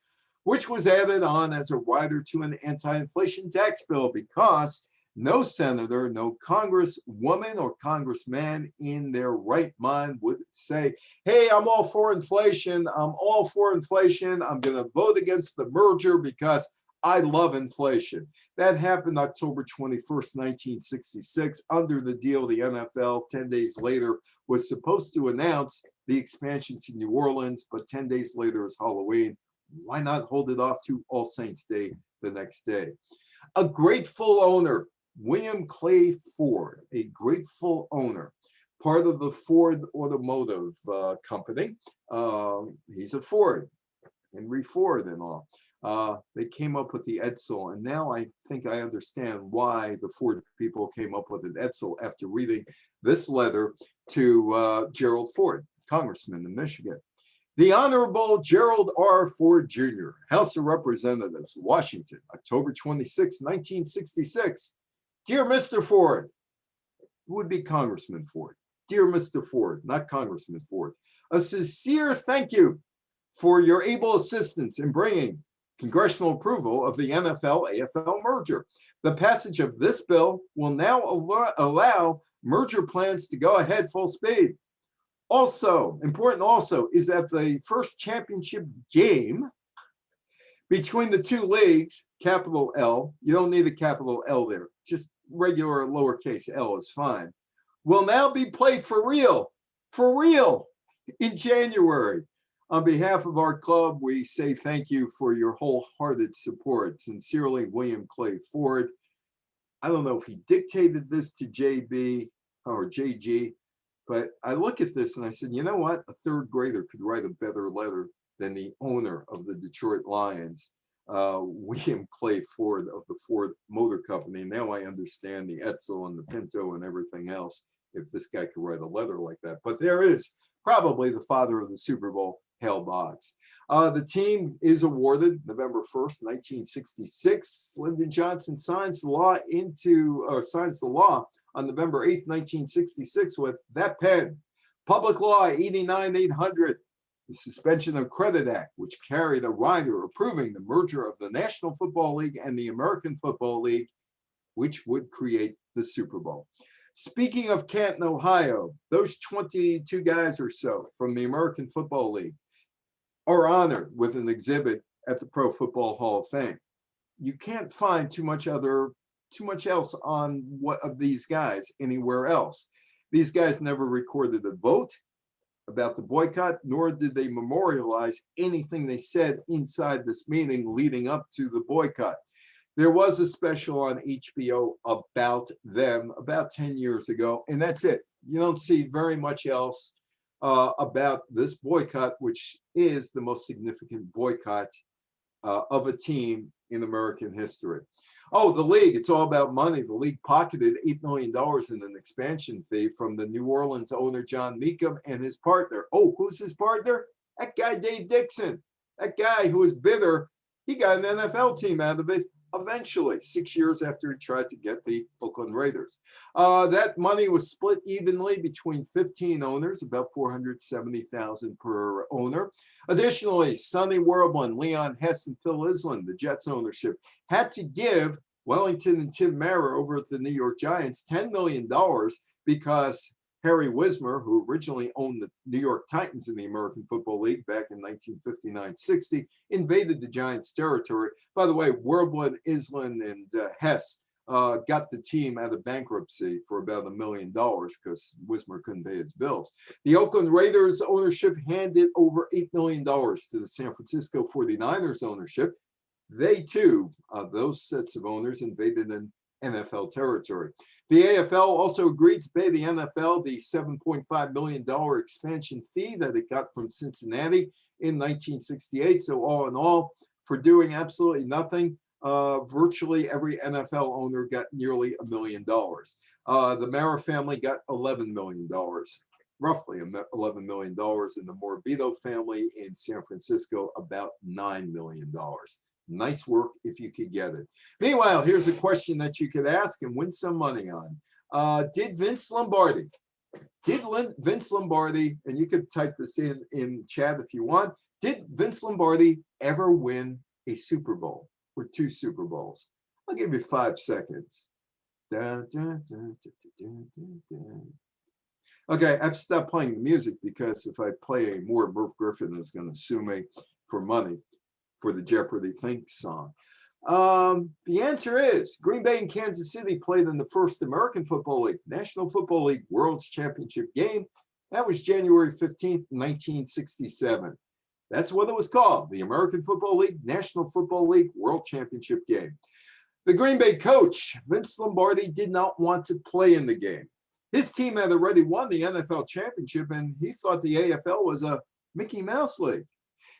B: which was added on as a rider to an anti-inflation tax bill, because no senator, no congresswoman or congressman in their right mind would say, hey, I'm all for inflation. I'm all for inflation. I'm going to vote against the merger because I love inflation. That happened October 21st, 1966. Under the deal, the NFL 10 days later was supposed to announce the expansion to New Orleans, but 10 days later is Halloween. Why not hold it off to All Saints Day the next day? A grateful owner, William Clay Ford, a grateful owner, part of the Ford Automotive Company. He's a Ford, Henry Ford and all. They came up with the Edsel, and now I think I understand why the Ford people came up with an Edsel after reading this letter to Gerald Ford, Congressman in Michigan. The Honorable Gerald R. Ford Jr., House of Representatives, Washington, October 26, 1966. Dear Mr. Ford, would be Congressman Ford. Dear Mr. Ford, not Congressman Ford, a sincere thank you for your able assistance in bringing congressional approval of the NFL-AFL merger. The passage of this bill will now allow merger plans to go ahead full speed. Also, important also, is that the first championship game between the two leagues, capital L, you don't need a capital L there, just regular lowercase l is fine, will now be played for real, in January. On behalf of our club, we say thank you for your wholehearted support. Sincerely, William Clay Ford. I don't know if he dictated this to JB or JG, but I look at this and I said, you know what? A third grader could write a better letter than the owner of the Detroit Lions, William Clay Ford of the Ford Motor Company. Now I understand the Edsel and the Pinto and everything else, if this guy could write a letter like that. But there is probably the father of the Super Bowl, Hal Boggs. The team is awarded November 1st, 1966. Lyndon Johnson signs the law on November 8th, 1966 with that pen, Public Law 89-800, the Suspension of Credit Act, which carried a rider approving the merger of the National Football League and the American Football League, which would create the Super Bowl. Speaking of Canton, Ohio, those 22 guys or so from the American Football League are honored with an exhibit at the Pro Football Hall of Fame. You can't find too much else on what of these guys anywhere else. These guys never recorded a vote about the boycott, nor did they memorialize anything they said inside this meeting leading up to the boycott. There was a special on HBO about them about 10 years ago, and that's it. You don't see very much else about this boycott, which is the most significant boycott of a team in American history. Oh, the league, it's all about money. The league pocketed $8 million in an expansion fee from the New Orleans owner, John Meekum, and his partner. Oh, who's his partner? That guy, Dave Dixon. That guy who was bitter, he got an NFL team out of it eventually, 6 years after he tried to get the Oakland Raiders. That money was split evenly between 15 owners, about $470,000 per owner. Additionally, Sonny Werblin, Leon Hess, and Phil Island, the Jets ownership, had to give Wellington and Tim Mara over at the New York Giants $10 million because Harry Wismer, who originally owned the New York Titans in the American Football League back in 1959-60, invaded the Giants' territory. By the way, Werblin, Island, and Hess got the team out of bankruptcy for about $1 million because Wismer couldn't pay his bills. The Oakland Raiders ownership handed over $8 million to the San Francisco 49ers ownership. They too, those sets of owners, invaded an NFL territory. The AFL also agreed to pay the NFL the $7.5 million expansion fee that it got from Cincinnati in 1968. So all in all, for doing absolutely nothing, virtually every NFL owner got nearly $1 million. The Mara family got $11 million, roughly $11 million, and the Morabito family in San Francisco about $9 million. Nice work if you could get it. Meanwhile, here's a question that you could ask and win some money on. Did Vince Lombardi, and you could type this in chat if you want, did Vince Lombardi ever win a Super Bowl or 2 Super Bowls? I'll give you 5 seconds. Okay, I've stopped playing the music because if I play more, Merv Griffin is going to sue me for money for the Jeopardy Think song. The answer is Green Bay and Kansas City played in the first American Football League, National Football League World Championship game. That was January 15th, 1967. That's what it was called, the American Football League, National Football League World Championship game. The Green Bay coach, Vince Lombardi, did not want to play in the game. His team had already won the NFL championship, and he thought the AFL was a Mickey Mouse league.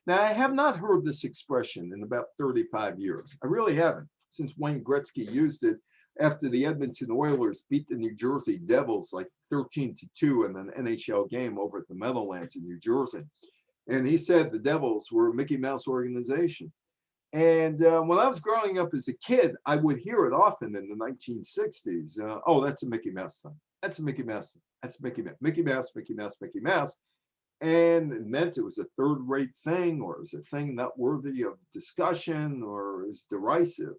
B: Now, I have not heard this expression in about 35 years. I really haven't, since Wayne Gretzky used it after the Edmonton Oilers beat the New Jersey Devils like 13-2 in an NHL game over at the Meadowlands in New Jersey. And he said the Devils were a Mickey Mouse organization. And when I was growing up as a kid, I would hear it often in the 1960s. Oh, that's a Mickey Mouse thing. That's Mickey Mouse. That's Mickey Mouse. Mickey Mouse, Mickey Mouse, Mickey Mouse. And it meant it was a third-rate thing, or it was a thing not worthy of discussion, or is derisive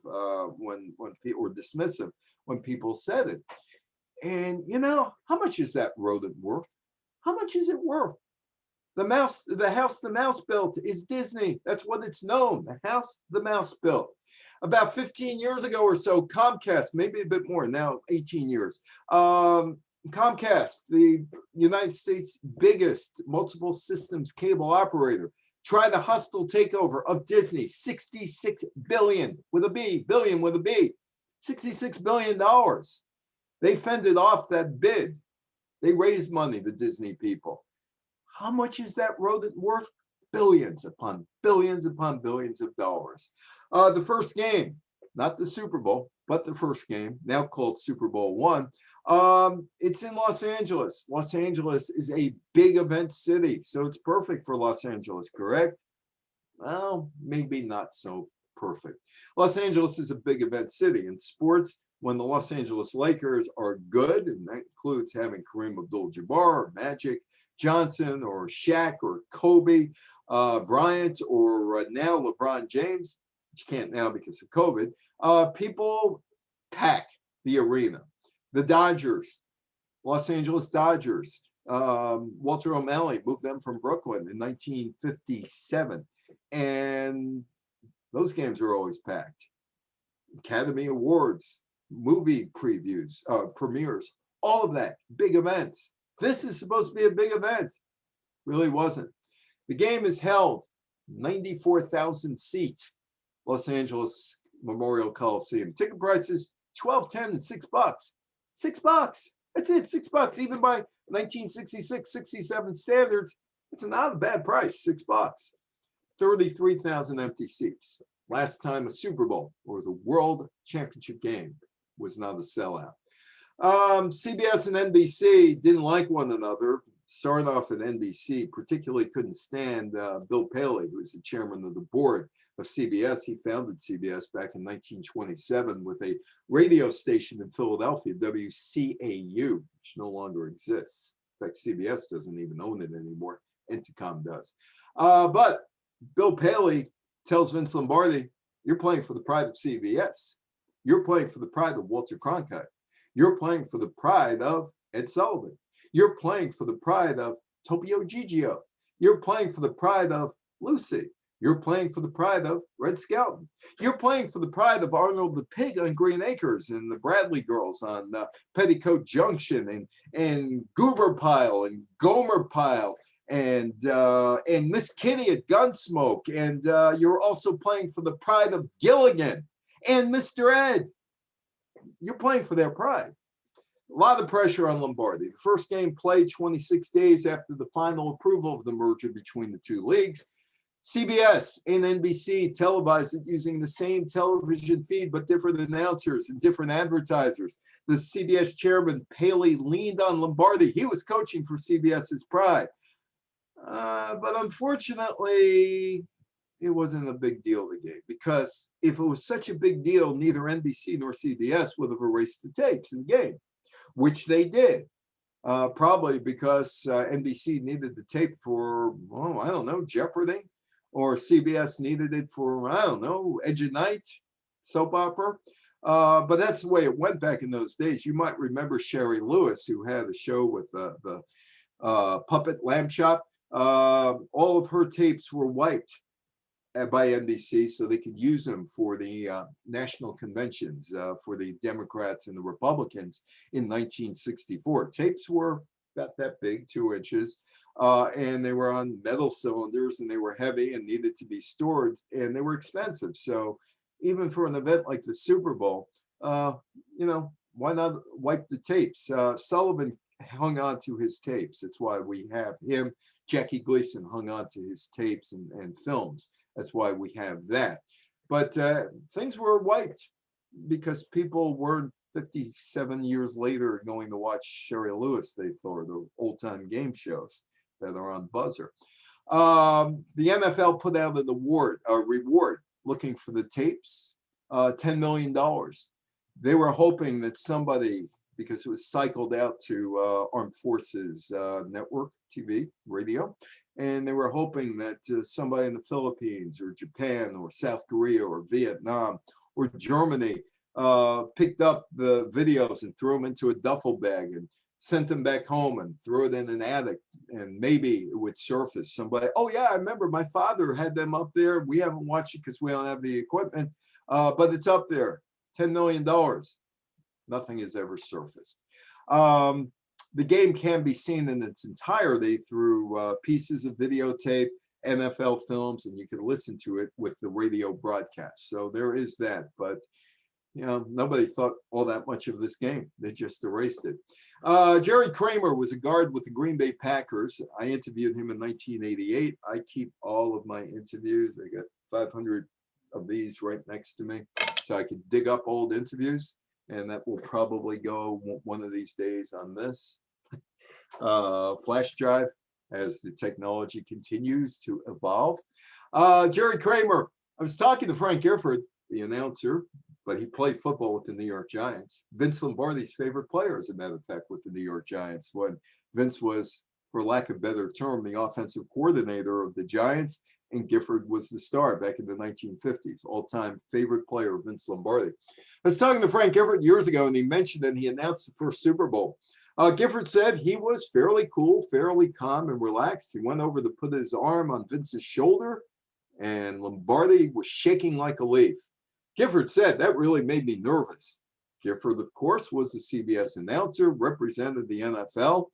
B: when people, or dismissive when people said it. And you know, how much is that rodent worth? How much is it worth? The house the mouse built is Disney. That's what it's known. The house the mouse built. About 15 years ago or so, Comcast, maybe a bit more now, 18 years. Comcast, the United States' biggest multiple systems cable operator, tried a hostile takeover of Disney. 66 billion with a B, billion with a B, $66 billion. They fended off that bid. They raised money, the Disney people. How much is that rodent worth? Billions upon billions upon billions of dollars. The first game, not the Super Bowl, but the first game, now called Super Bowl I, it's in Los Angeles. Los Angeles is a big event city, so it's perfect for Los Angeles, correct? Well, maybe not so perfect. Los Angeles is a big event city. In sports, when the Los Angeles Lakers are good, and that includes having Kareem Abdul-Jabbar or Magic Johnson or Shaq or Kobe Bryant or now LeBron James, which you can't now because of COVID, people pack the arena. The Dodgers, Los Angeles Dodgers, Walter O'Malley moved them from Brooklyn in 1957. And those games are always packed. Academy Awards, movie previews, premieres, all of that, big events. This is supposed to be a big event. Really wasn't. The game is held 94,000 seat Los Angeles Memorial Coliseum. Ticket prices $12.10 and $6. $6. That's it, $6. Even by 1966, 67 standards, it's not a bad price, $6. 33,000 empty seats. Last time a Super Bowl or the World Championship game was not a sellout. CBS and NBC didn't like one another. Started off at NBC, particularly couldn't stand Bill Paley, who was the chairman of the board of CBS. He founded CBS back in 1927 with a radio station in Philadelphia, WCAU, which no longer exists. In fact, CBS doesn't even own it anymore. Entercom does. But Bill Paley tells Vince Lombardi, you're playing for the pride of CBS. You're playing for the pride of Walter Cronkite. You're playing for the pride of Ed Sullivan. You're playing for the pride of Topio Gigio. You're playing for the pride of Lucy. You're playing for the pride of Red Skelton. You're playing for the pride of Arnold the Pig on Green Acres and the Bradley Girls on Petticoat Junction and Goober Pile and Gomer Pile and Miss Kitty at Gunsmoke. And you're also playing for the pride of Gilligan and Mr. Ed. You're playing for their pride. A lot of pressure on Lombardi. The first game played 26 days after the final approval of the merger between the two leagues. CBS and NBC televised it using the same television feed, but different announcers and different advertisers. The CBS chairman, Paley, leaned on Lombardi. He was coaching for CBS's pride. But unfortunately, it wasn't a big deal, the game, because if it was such a big deal, neither NBC nor CBS would have erased the tapes in the game, which they did. Probably because NBC needed the tape for, I don't know, Jeopardy, or CBS needed it for, I don't know, Edge of Night, soap opera. But that's the way it went back in those days. You might remember Sherry Lewis, who had a show with the Puppet Lamb Chop. All of her tapes were wiped by NBC so they could use them for the national conventions for the Democrats and the Republicans in 1964. Tapes were about that big, 2 inches, and they were on metal cylinders and they were heavy and needed to be stored and they were expensive. So even for an event like the Super Bowl, why not wipe the tapes? Sullivan hung on to his tapes. That's why we have him. Jackie Gleason hung on to his tapes and films. That's why we have that. But things were wiped because people weren't 57 years later going to watch Sherry Lewis, they thought, the old-time game shows that are on Buzzer. The NFL put out a reward looking for the tapes, $10 million. They were hoping that somebody because it was cycled out to Armed Forces Network, TV, radio. And they were hoping that somebody in the Philippines or Japan or South Korea or Vietnam or Germany picked up the videos and threw them into a duffel bag and sent them back home and threw it in an attic, and maybe it would surface. Somebody, oh yeah, I remember my father had them up there. We haven't watched it because we don't have the equipment, but it's up there, $10 million. Nothing has ever surfaced. The game can be seen in its entirety through pieces of videotape, NFL films, and you can listen to it with the radio broadcast. So there is that, but you know, nobody thought all that much of this game. They just erased it. Jerry Kramer was a guard with the Green Bay Packers. I interviewed him in 1988. I keep all of my interviews. I got 500 of these right next to me, so I could dig up old interviews, and that will probably go one of these days on this flash drive as the technology continues to evolve. Jerry Kramer, I was talking to Frank Gifford, the announcer, but he played football with the New York Giants. Vince Lombardi's favorite player, as a matter of fact, with the New York Giants, when Vince was, for lack of a better term, the offensive coordinator of the Giants, and Gifford was the star back in the 1950s, all-time favorite player of Vince Lombardi. I was talking to Frank Gifford years ago, and he mentioned that he announced the first Super Bowl. Gifford said he was fairly cool, fairly calm and relaxed. He went over to put his arm on Vince's shoulder, and Lombardi was shaking like a leaf. Gifford said, that really made me nervous. Gifford, of course, was the CBS announcer, represented the NFL,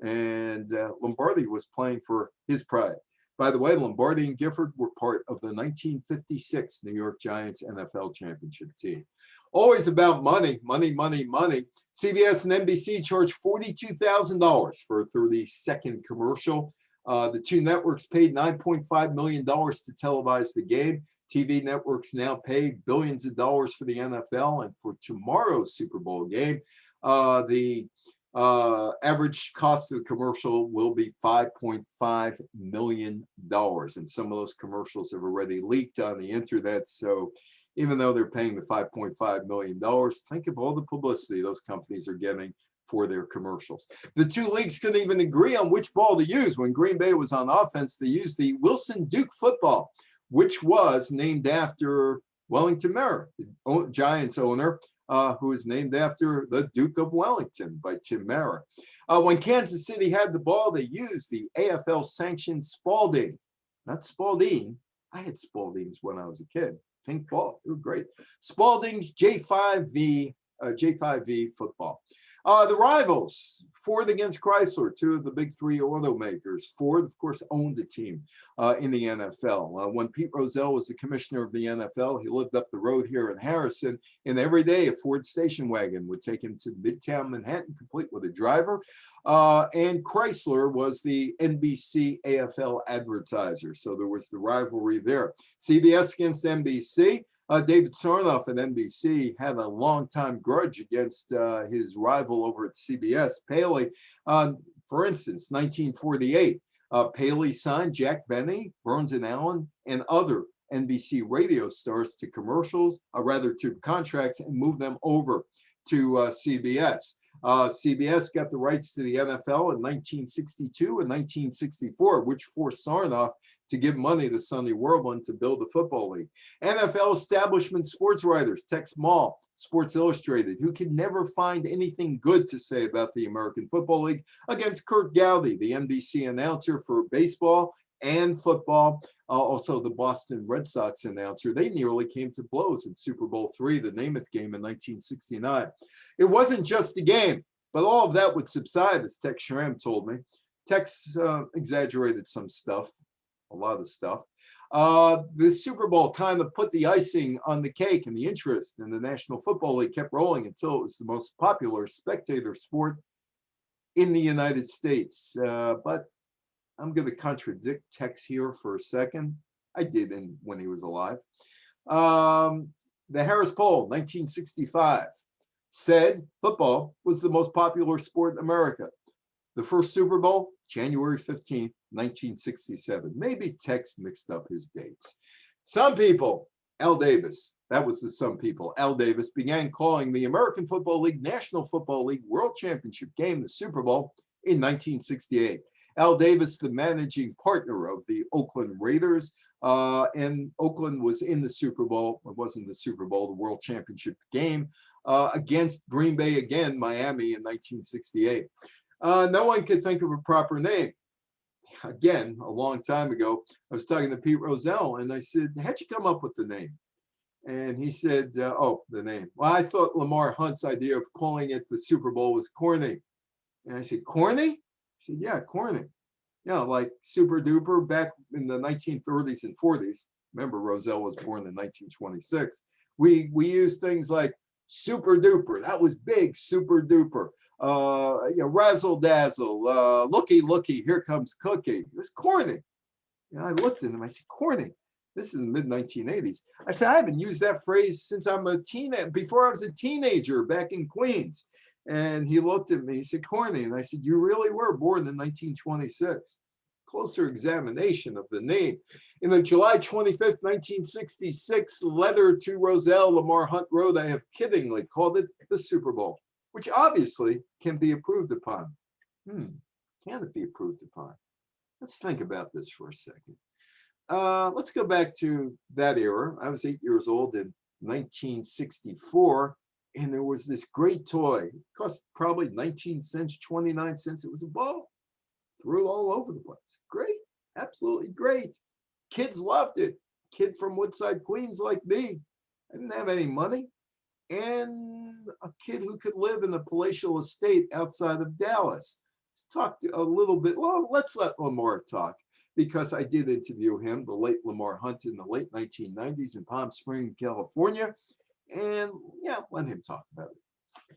B: and Lombardi was playing for his pride. By the way, Lombardi and Gifford were part of the 1956 New York Giants NFL championship team. Always about money, money, money, money. CBS and NBC charged $42,000 for a 30-second commercial. The two networks paid $9.5 million to televise the game. TV networks now pay billions of dollars for the NFL, and for tomorrow's Super Bowl game, the average cost of the commercial will be $5.5 million. And some of those commercials have already leaked on the internet. So even though they're paying the $5.5 million, think of all the publicity those companies are getting for their commercials. The two leagues couldn't even agree on which ball to use. When Green Bay was on offense, they used the Wilson Duke football, which was named after Wellington Mara, the Giants owner, who is named after the Duke of Wellington by Tim Mara. When Kansas City had the ball, they used the AFL sanctioned Spalding, not Spalding. I had Spaldings when I was a kid. Pink ball, they were great. Spalding's J5V football. The rivals, Ford against Chrysler, two of the big three automakers. Ford, of course, owned a team in the NFL. When Pete Rozelle was the commissioner of the NFL, he lived up the road here in Harrison, and every day a Ford station wagon would take him to Midtown Manhattan, complete with a driver. And Chrysler was the NBC AFL advertiser, so there was the rivalry there. CBS against NBC. David Sarnoff at NBC had a long-time grudge against his rival over at CBS, Paley. For instance, 1948, Paley signed Jack Benny, Burns and Allen, and other NBC radio stars to to contracts, and moved them over to CBS. CBS got the rights to the NFL in 1962 and 1964, which forced Sarnoff to give money to Sonny Werblin to build a football league. NFL establishment sports writers, Tex Mall, Sports Illustrated, who could never find anything good to say about the American Football League, against Kurt Gowdy, the NBC announcer for baseball and football, also the Boston Red Sox announcer. They nearly came to blows in Super Bowl III, the Namath game in 1969. It wasn't just a game, but all of that would subside, as Tex Schramm told me. Tex exaggerated some stuff, a lot of stuff. The Super Bowl kind of put the icing on the cake, and the interest in the National Football League kept rolling until it was the most popular spectator sport in the United States. But I'm going to contradict Tex here for a second. I did when he was alive. The Harris Poll, 1965, said football was the most popular sport in America. The first Super Bowl, January 15th, 1967. Maybe Tex mixed up his dates. Some people, Al Davis, That was to some people. Al Davis began calling the American Football League, National Football League World Championship game, the Super Bowl, in 1968. Al Davis, the managing partner of the Oakland Raiders, and Oakland was in the Super Bowl. It wasn't the Super Bowl, the World Championship game, against Green Bay again, Miami in 1968. No one could think of a proper name. Again, a long time ago, I was talking to Pete Rozelle, and I said, how'd you come up with the name? And he said, oh, the name. Well, I thought Lamar Hunt's idea of calling it the Super Bowl was corny. And I said, corny? He said, yeah, corny. You know, like super duper back in the 1930s and 40s. Remember, Rozelle was born in 1926. We used things like super duper. That was big, super duper. You know, razzle dazzle, looky, looky, here comes Cookie. It was corny. And I looked at him, I said, corny. This is the mid-1980s. I said, I haven't used that phrase since I'm a teenager, before I was a teenager back in Queens. And he looked at me, he said, corny. And I said, you really were born in 1926. Closer examination of the name. In the July 25th, 1966 letter to Rozelle, Lamar Hunt wrote, I have kiddingly called it the Super Bowl, which obviously can be approved upon. Can it be approved upon? Let's think about this for a second. Let's go back to that era. I was 8 years old in 1964, and there was this great toy. It cost probably 19 cents, 29 cents. It was a ball. Threw it all over the place. Great, absolutely great. Kids loved it. Kid from Woodside, Queens like me. I didn't have any money. And a kid who could live in a palatial estate outside of Dallas. Let's talk a little bit. Well, let's let Lamar talk, because I did interview him, the late Lamar Hunt, in the late 1990s in Palm Springs, California. And yeah, let him talk about it.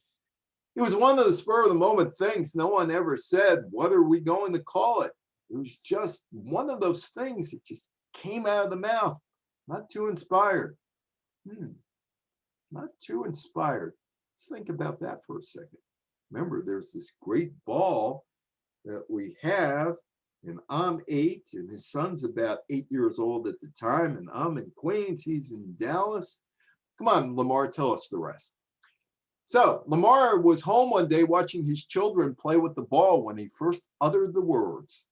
B: It was one of the spur of the moment things. No one ever said, what are we going to call it? It was just one of those things that just came out of the mouth. Not too inspired. Not too inspired. Let's think about that for a second. Remember, there's this great ball that we have, and I'm 8, and his son's about 8 years old at the time, and I'm in Queens, he's in Dallas. Come on, Lamar, tell us the rest. So Lamar was home one day watching his children play with the ball when he first uttered the words.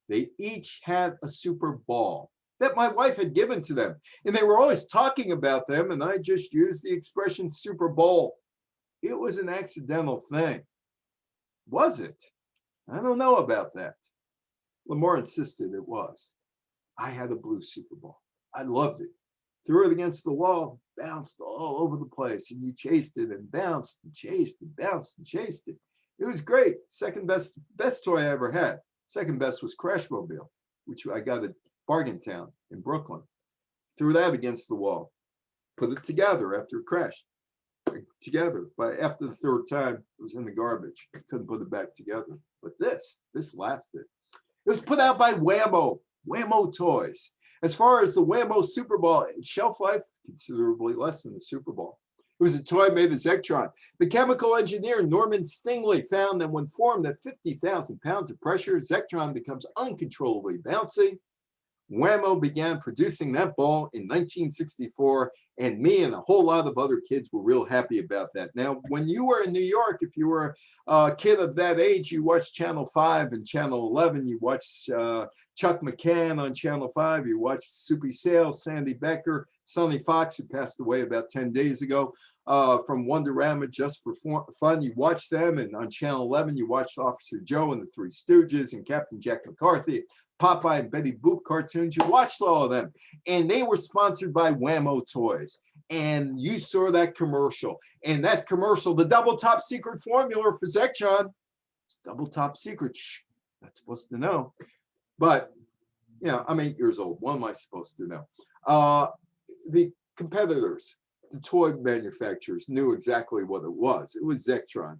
B: They each had a super ball that my wife had given to them, and they were always talking about them, and I just used the expression Super Bowl. It was an accidental thing. Was it? I don't know about that. Lamar insisted it was. I had a blue Super Bowl. I loved it. Threw it against the wall, bounced all over the place, and you chased it and bounced and chased and bounced and chased it. It was great. Second best toy I ever had. Second best was Crashmobile, which I got at Bargain Town in Brooklyn. Threw that against the wall, put it together after it crashed. Together, but after the third time, it was in the garbage. I couldn't put it back together. But this lasted. It was put out by Whammo Toys. As far as the Whammo Super Bowl, shelf life, considerably less than the Super Bowl. It was a toy made of Zectron. The chemical engineer Norman Stingley found that when formed at 50,000 pounds of pressure, Zectron becomes uncontrollably bouncy. Whammo began producing that ball in 1964, and me and a whole lot of other kids were real happy about that. Now, when you were in New York, if you were a kid of that age, you watched Channel 5 and Channel 11. You watched Chuck McCann on Channel 5. You watched Soupy Sales, Sandy Becker, Sonny Fox, who passed away about 10 days ago, from Wonderama, Just for Fun. You watched them, and on Channel 11, you watched Officer Joe and the Three Stooges and Captain Jack McCarthy, Popeye and Betty Boop cartoons. You watched all of them, and they were sponsored by Whammo Toys. And you saw that commercial, and that commercial, the double top secret formula for Zectron, it's double top secret. Shh, not supposed to know. But, you know, I'm 8 years old. What am I supposed to know? The competitors, the toy manufacturers, knew exactly what it was. It was Zectron,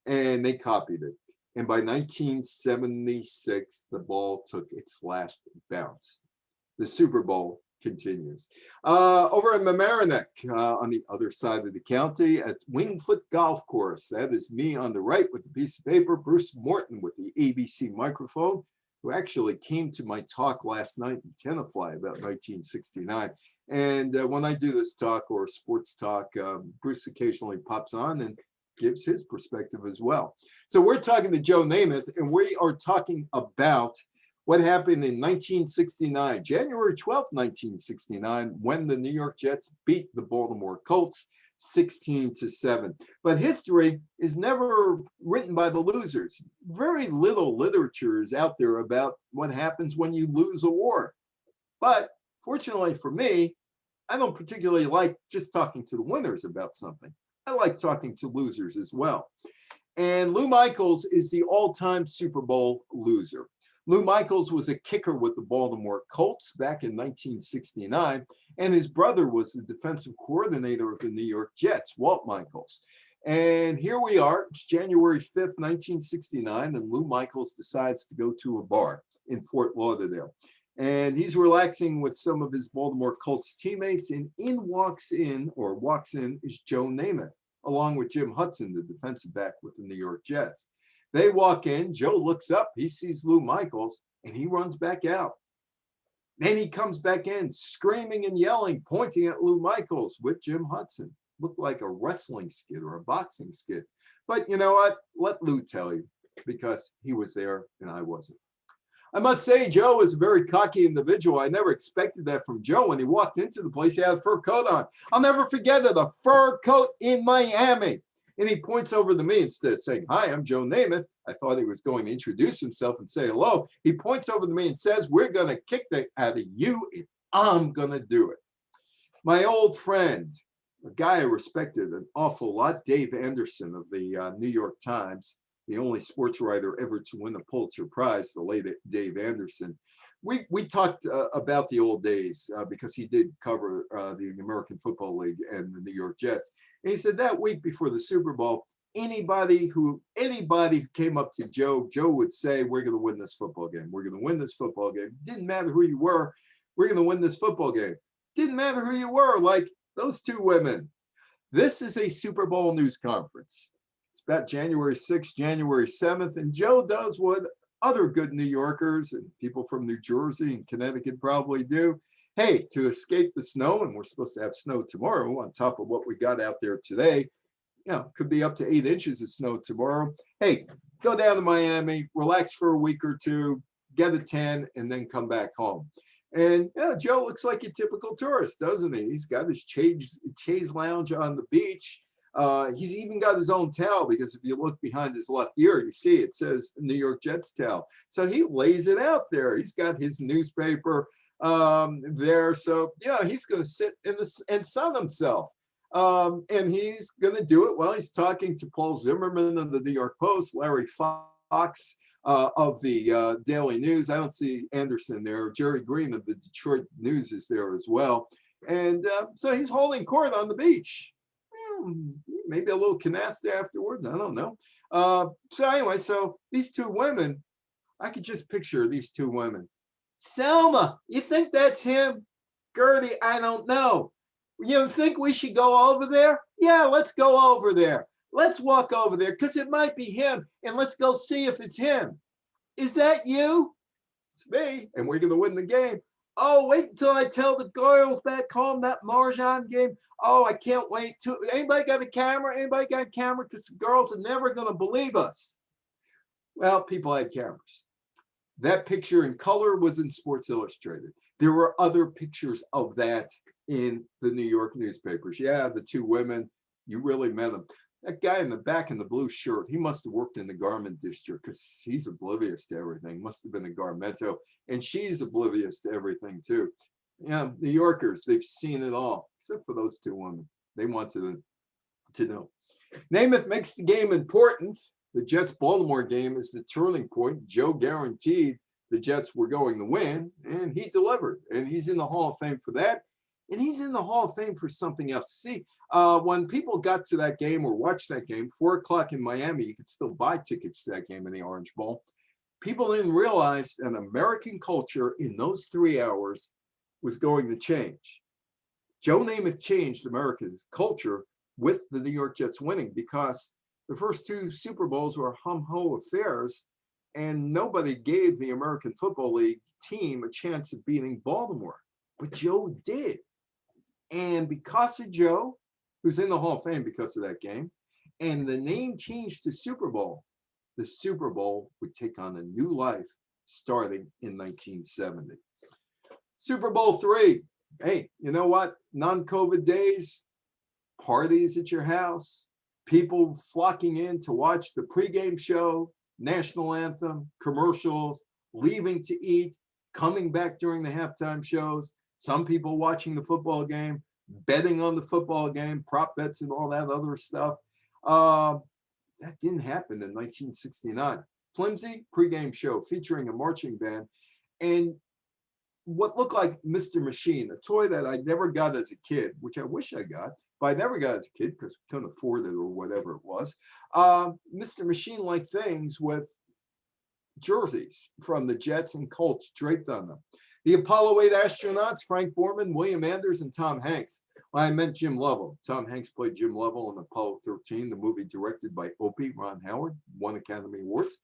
B: and they copied it. And by 1976, the ball took its last bounce. The Super Bowl continues. Over in Mamaroneck, on the other side of the county, at Wingfoot Golf Course. That is me on the right with the piece of paper, Bruce Morton with the ABC microphone. who actually came to my talk last night in Tenafly about 1969. And when I do this talk or sports talk, Bruce occasionally pops on and gives his perspective as well. So we're talking to Joe Namath, and we are talking about what happened in 1969, January 12th, 1969, when the New York Jets beat the Baltimore Colts 16-7. But history is never written by the losers. Very little literature is out there about what happens when you lose a war. But fortunately for me, I don't particularly like just talking to the winners about something. I like talking to losers as well. And Lou Michaels is the all-time Super Bowl loser. Lou Michaels was a kicker with the Baltimore Colts back in 1969, and his brother was the defensive coordinator of the New York Jets, Walt Michaels. And here we are, it's January 5th, 1969, and Lou Michaels decides to go to a bar in Fort Lauderdale. And he's relaxing with some of his Baltimore Colts teammates, and walks in is Joe Namath, along with Jim Hudson, the defensive back with the New York Jets. They walk in, Joe looks up, he sees Lou Michaels, and he runs back out. Then he comes back in, screaming and yelling, pointing at Lou Michaels with Jim Hudson. Looked like a wrestling skit or a boxing skit. But you know what? Let Lou tell you, because he was there and I wasn't. I must say, Joe is a very cocky individual. I never expected that from Joe. When he walked into the place, he had a fur coat on. I'll never forget it, a fur coat in Miami. And he points over to me instead of saying, "Hi, I'm Joe Namath." I thought he was going to introduce himself and say hello. He points over to me and says, "We're going to kick the out of you, and I'm going to do it." My old friend, a guy I respected an awful lot, Dave Anderson of the New York Times, the only sports writer ever to win a Pulitzer Prize, the late Dave Anderson. We talked about the old days because he did cover the American Football League and the New York Jets. And he said that week before the Super Bowl, anybody who came up to Joe would say, "We're going to win this football game. We're going to win this football game." Didn't matter who you were. We're going to win this football game. Didn't matter who you were, like those two women. This is a Super Bowl news conference. It's about January 6th, January 7th, and Joe does what other good New Yorkers and people from New Jersey and Connecticut probably do. Hey, to escape the snow, and we're supposed to have snow tomorrow on top of what we got out there today, could be up to 8 inches of snow tomorrow. Hey, go down to Miami, relax for a week or two, get a tan, and then come back home. And Joe looks like a typical tourist, doesn't he? He's got his chaise lounge on the beach. He's even got his own towel, because if you look behind his left ear, you see it says New York Jets towel. So he lays it out there. He's got his newspaper there. So he's going to sit and sun himself. And he's going to do it while he's talking to Paul Zimmerman of the New York Post, Larry Fox of the Daily News. I don't see Anderson there. Jerry Green of the Detroit News is there as well. And so he's holding court on the beach. Maybe a little canasta afterwards. I don't know. So anyway, so these two women, I could just picture these two women. "Selma, you think that's him?" "Gertie, I don't know." "You think we should go over there?" "Yeah, let's go over there. Let's walk over there because it might be him, and let's go see if it's him." "Is that you?" "It's me, and we're going to win the game." "Oh, wait until I tell the girls back home that Marjan game. Oh, I can't wait to. Anybody got a camera? Anybody got a camera? Because the girls are never going to believe us." Well, people had cameras. That picture in color was in Sports Illustrated. There were other pictures of that in the New York newspapers. Yeah, the two women, you really met them. That guy in the back in the blue shirt, he must have worked in the garment district because he's oblivious to everything. Must have been a garmento. And she's oblivious to everything too. New Yorkers, they've seen it all, except for those two women. They want to know. Namath makes the game important. The Jets-Baltimore game is the turning point. Joe guaranteed the Jets were going to win, and he delivered. And he's in the Hall of Fame for that. And he's in the Hall of Fame for something else. See, when people got to that game or watched that game, 4 o'clock in Miami, you could still buy tickets to that game in the Orange Bowl. People didn't realize that American culture in those 3 hours was going to change. Joe Namath changed America's culture with the New York Jets winning, because the first 2 Super Bowls were hum-ho affairs. and nobody gave the American Football League team a chance of beating Baltimore, but Joe did. And because of Joe, who's in the Hall of Fame because of that game, and the name changed to Super Bowl, the Super Bowl would take on a new life starting in 1970. Super Bowl III. Hey, you know what? Non-COVID days, parties at your house, people flocking in to watch the pregame show, national anthem, commercials, leaving to eat, coming back during the halftime shows, some people watching the football game, betting on the football game, prop bets and all that other stuff. That didn't happen in 1969. Flimsy pregame show featuring a marching band and what looked like Mr. Machine, a toy that I never got as a kid, which I wish I got, but I never got as a kid because we couldn't afford it or whatever it was. Mr. Machine-like things with jerseys from the Jets and Colts draped on them. The Apollo 8 astronauts, Frank Borman, William Anders, and Tom Hanks. Well, I meant Jim Lovell. Tom Hanks played Jim Lovell in Apollo 13, the movie directed by Opie, Ron Howard, won Academy Awards.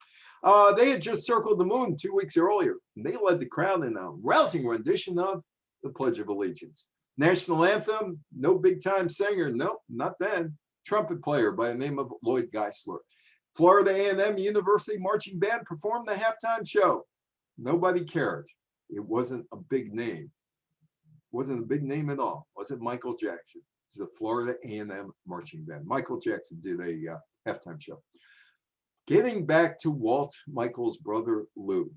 B: They had just circled the moon 2 weeks earlier, and they led the crowd in a rousing rendition of the Pledge of Allegiance. National anthem, no big-time singer, nope, not then. Trumpet player by the name of Lloyd Geisler. Florida A&M University Marching Band performed the halftime show. Nobody cared. It wasn't a big name. Wasn't a big name at all. Wasn't Michael Jackson. It's the Florida A&M Marching Band. Michael Jackson did a halftime show. Getting back to Walt Michael's brother Lou.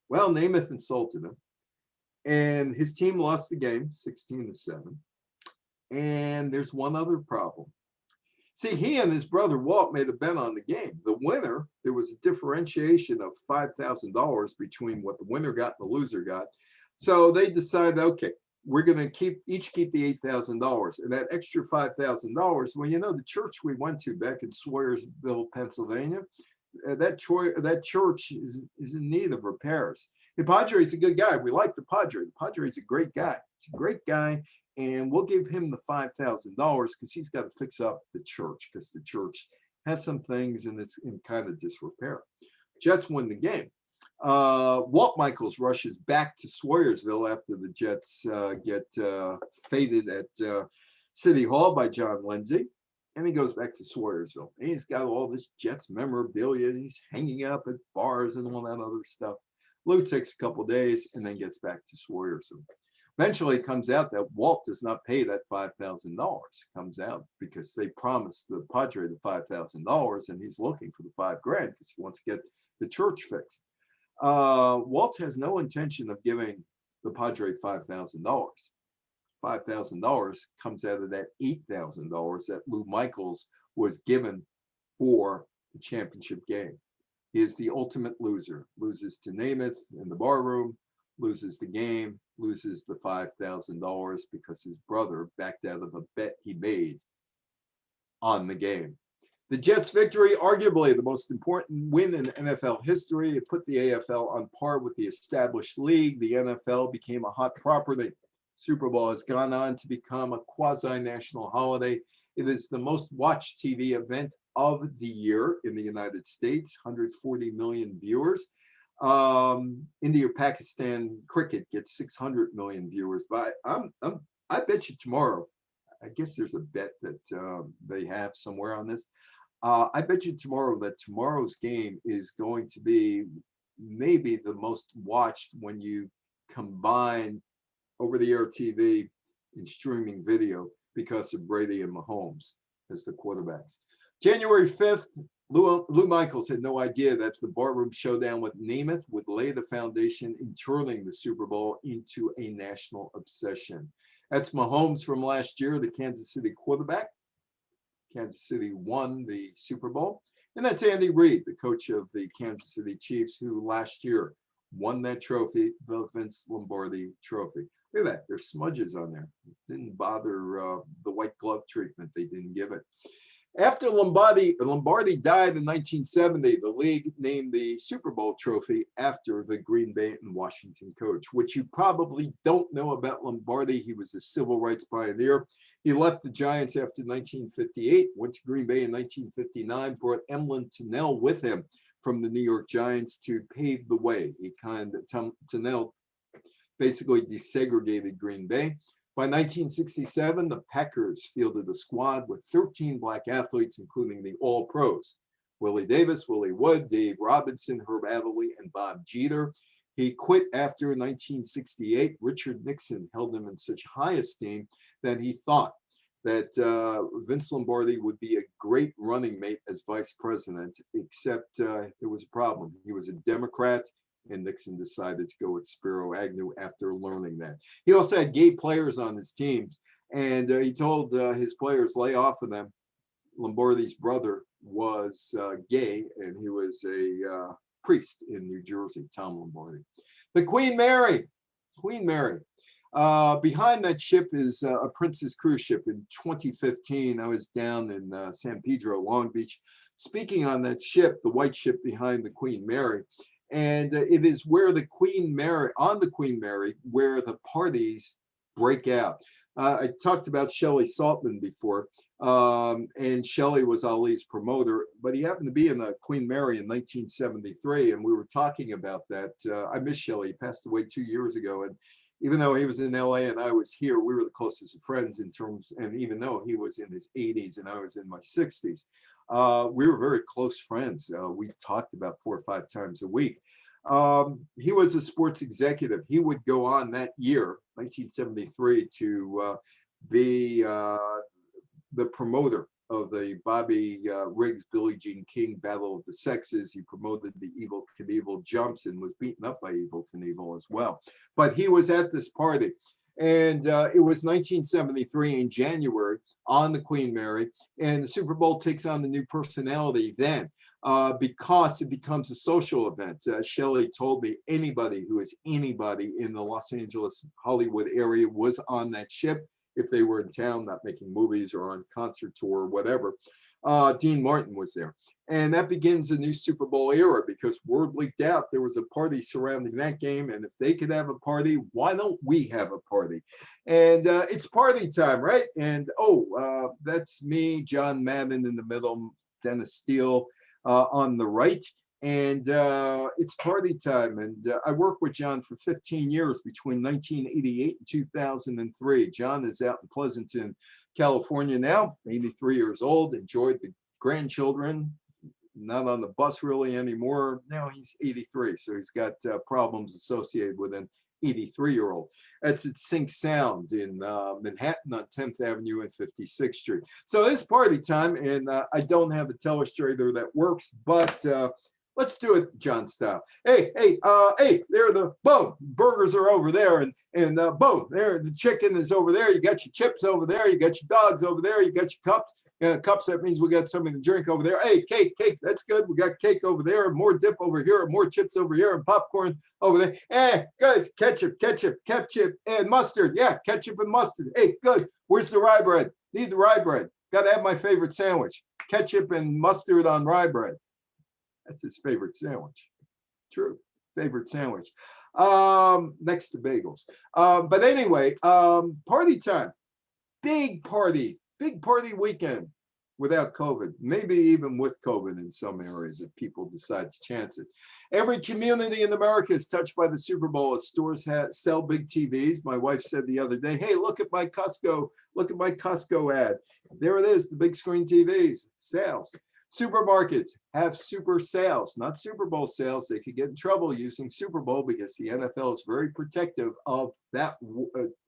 B: Well, Namath insulted him, and his team lost the game 16-7. And there's one other problem. See, he and his brother Walt made a bet on the game. The winner, there was a differentiation of $5,000 between what the winner got and the loser got. So they decided, okay, we're going to each keep the $8,000. And that extra $5,000, well, you know, the church we went to back in Sawyersville, Pennsylvania, that church is in need of repairs. The Padre's a good guy. We like the Padre. The Padre's a great guy. He's a great guy. And we'll give him the $5,000 because he's got to fix up the church because the church has some things and it's in kind of disrepair. Jets win the game. Walt Michaels rushes back to Sawyersville after the Jets get faded at City Hall by John Lindsay. And he goes back to Sawyersville. And he's got all this Jets memorabilia. He's hanging up at bars and all that other stuff. Lou takes a couple days and then gets back to Sawyersville. Eventually, it comes out that Walt does not pay that $5,000. Comes out because they promised the Padre the $5,000, and he's looking for the $5,000 because he wants to get the church fixed. Walt has no intention of giving the Padre $5,000. $5,000 comes out of that $8,000 that Lou Michaels was given for the championship game. He is the ultimate loser. Loses to Namath in the bar room, loses the game, loses the $5,000 because his brother backed out of a bet he made on the game. The Jets' victory, arguably the most important win in NFL history. It put the AFL on par with the established league. The NFL became a hot property. Super Bowl has gone on to become a quasi-national holiday. It is the most watched TV event of the year in the United States, 140 million viewers. India-Pakistan cricket gets 600 million viewers. But I bet you tomorrow, I guess there's a bet that they have somewhere on this. I bet you tomorrow that tomorrow's game is going to be maybe the most watched when you combine over-the-air TV and streaming video because of Brady and Mahomes as the quarterbacks. January 5th, Lou Michaels had no idea that the barroom showdown with Namath would lay the foundation in turning the Super Bowl into a national obsession. That's Mahomes from last year, the Kansas City quarterback. Kansas City won the Super Bowl. And that's Andy Reid, the coach of the Kansas City Chiefs, who last year won that trophy, the Vince Lombardi trophy. Look at that, there's smudges on there. It didn't bother the white glove treatment, they didn't give it. After Lombardi died in 1970, the league named the Super Bowl trophy after the Green Bay and Washington coach, which you probably don't know about Lombardi. He was a civil rights pioneer. He left the Giants after 1958, went to Green Bay in 1959, brought Emlyn Tunnell with him from the New York Giants to pave the way. He Tunnell basically desegregated Green Bay. By 1967, the Packers fielded a squad with 13 black athletes, including the All-Pros: Willie Davis, Willie Wood, Dave Robinson, Herb Adderley, and Bob Jeter. He quit after 1968. Richard Nixon held him in such high esteem that he thought that Vince Lombardi would be a great running mate as vice president, except there was a problem. He was a Democrat, and Nixon decided to go with Spiro Agnew after learning that. He also had gay players on his teams, and he told his players, lay off of them. Lombardi's brother was gay, and he was a priest in New Jersey, Tom Lombardi. The Queen Mary. Behind that ship is a Princess cruise ship. In 2015, I was down in San Pedro, Long Beach, speaking on that ship, the white ship behind the Queen Mary. And it is where the Queen Mary, where the parties break out. I talked about Shelley Saltman before, and Shelley was Ali's promoter, but he happened to be in the Queen Mary in 1973, and we were talking about that. I miss Shelley. He passed away 2 years ago, and even though he was in LA and I was here, we were the closest of friends in terms, and even though he was in his 80s and I was in my 60s, we were very close friends. We talked about 4 or 5 times a week. He was a sports executive. He would go on that year, 1973, to be the promoter of the Bobby Riggs, Billie Jean King Battle of the Sexes. He promoted the Evel Knievel jumps and was beaten up by Evel Knievel as well. But he was at this party. And it was 1973 in January on the Queen Mary, and the Super Bowl takes on the new personality then because it becomes a social event. Shelley told me anybody who is anybody in the Los Angeles, Hollywood area was on that ship if they were in town, not making movies or on concert tour or whatever. Dean Martin was there. And that begins a new Super Bowl era because word leaked out there was a party surrounding that game. And if they could have a party, why don't we have a party? And it's party time, right? And that's me, John Madden in the middle, Dennis Steele on the right. And it's party time. And I worked with John for 15 years between 1988 and 2003. John is out in Pleasanton, California now, 83 years old, enjoyed the grandchildren, not on the bus really anymore. Now he's 83, so he's got problems associated with an 83-year-old. That's at Sync Sound in Manhattan on 10th Avenue and 56th Street. So it's party time, and I don't have a telestrator that works, but let's do it John style. Hey, there the boom, burgers are over there, and boom, there the chicken is over there. You got your chips over there. You got your dogs over there. You got your cups. Cups, that means we got something to drink over there. Hey, cake, that's good. We got cake over there, and more dip over here, and more chips over here, and popcorn over there. Hey, good. Ketchup, and mustard. Yeah, ketchup and mustard. Hey, good. Where's the rye bread? Need the rye bread. Got to have my favorite sandwich. Ketchup and mustard on rye bread. That's his favorite sandwich. True. Favorite sandwich. Next to bagels. But anyway, party time. Big party weekend without COVID. Maybe even with COVID in some areas if people decide to chance it. Every community in America is touched by the Super Bowl as stores sell big TVs. My wife said the other day, hey, look at my Costco ad. There it is, the big screen TVs, sales. Supermarkets have super sales, not Super Bowl sales. They could get in trouble using Super Bowl because the NFL is very protective of that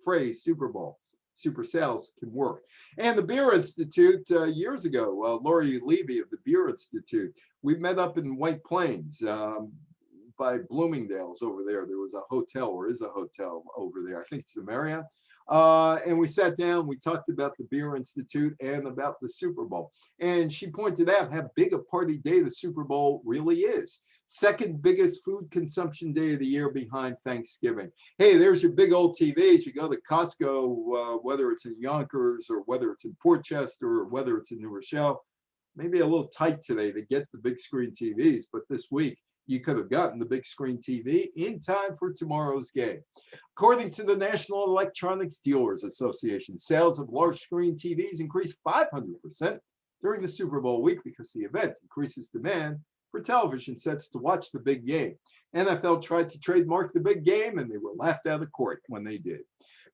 B: phrase, Super Bowl. Super sales can work. And the Beer Institute, years ago, Lori Levy of the Beer Institute, we met up in White Plains by Bloomingdale's over there. There was a hotel, or is a hotel over there. I think it's the Marriott. And we sat down, we talked about the Beer Institute and about the Super Bowl. And she pointed out how big a party day the Super Bowl really is. Second biggest food consumption day of the year behind Thanksgiving. Hey, there's your big old TVs. You go to Costco, whether it's in Yonkers or whether it's in Port Chester or whether it's in New Rochelle. Maybe a little tight today to get the big screen TVs, but this week, you could have gotten the big screen TV in time for tomorrow's game. According to the National Electronics Dealers Association, sales of large screen TVs increased 500% during the Super Bowl week because the event increases demand for television sets to watch the big game. NFL tried to trademark the big game, and they were laughed out of court when they did.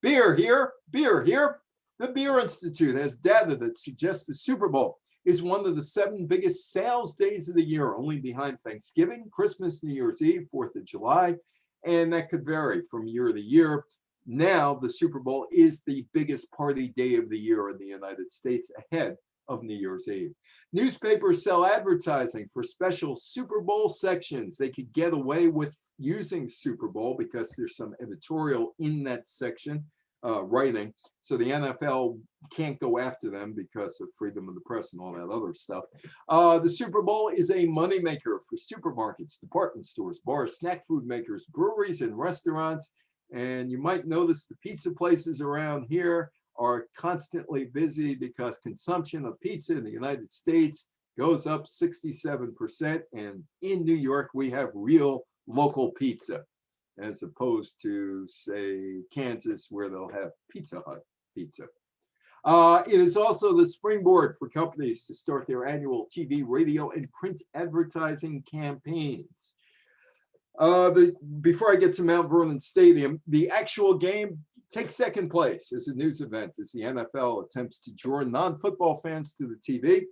B: Beer here, beer here. The Beer Institute has data that suggests the Super Bowl is one of the 7 biggest sales days of the year, only behind Thanksgiving, Christmas, New Year's Eve, 4th of July, and that could vary from year to year. Now, the Super Bowl is the biggest party day of the year in the United States, ahead of New Year's Eve. Newspapers sell advertising for special Super Bowl sections. They could get away with using Super Bowl because there's some editorial in that section, writing. So the NFL can't go after them because of freedom of the press and all that other stuff. The Super Bowl is a moneymaker for supermarkets, department stores, bars, snack food makers, breweries, and restaurants. And you might notice the pizza places around here are constantly busy because consumption of pizza in the United States goes up 67%. And in New York, we have real local pizza, as opposed to, say, Kansas, where they'll have Pizza Hut pizza. It is also the springboard for companies to start their annual TV, radio, and print advertising campaigns. Before I get to Mount Vernon Stadium, the actual game takes second place as a news event as the NFL attempts to draw non-football fans to the TV.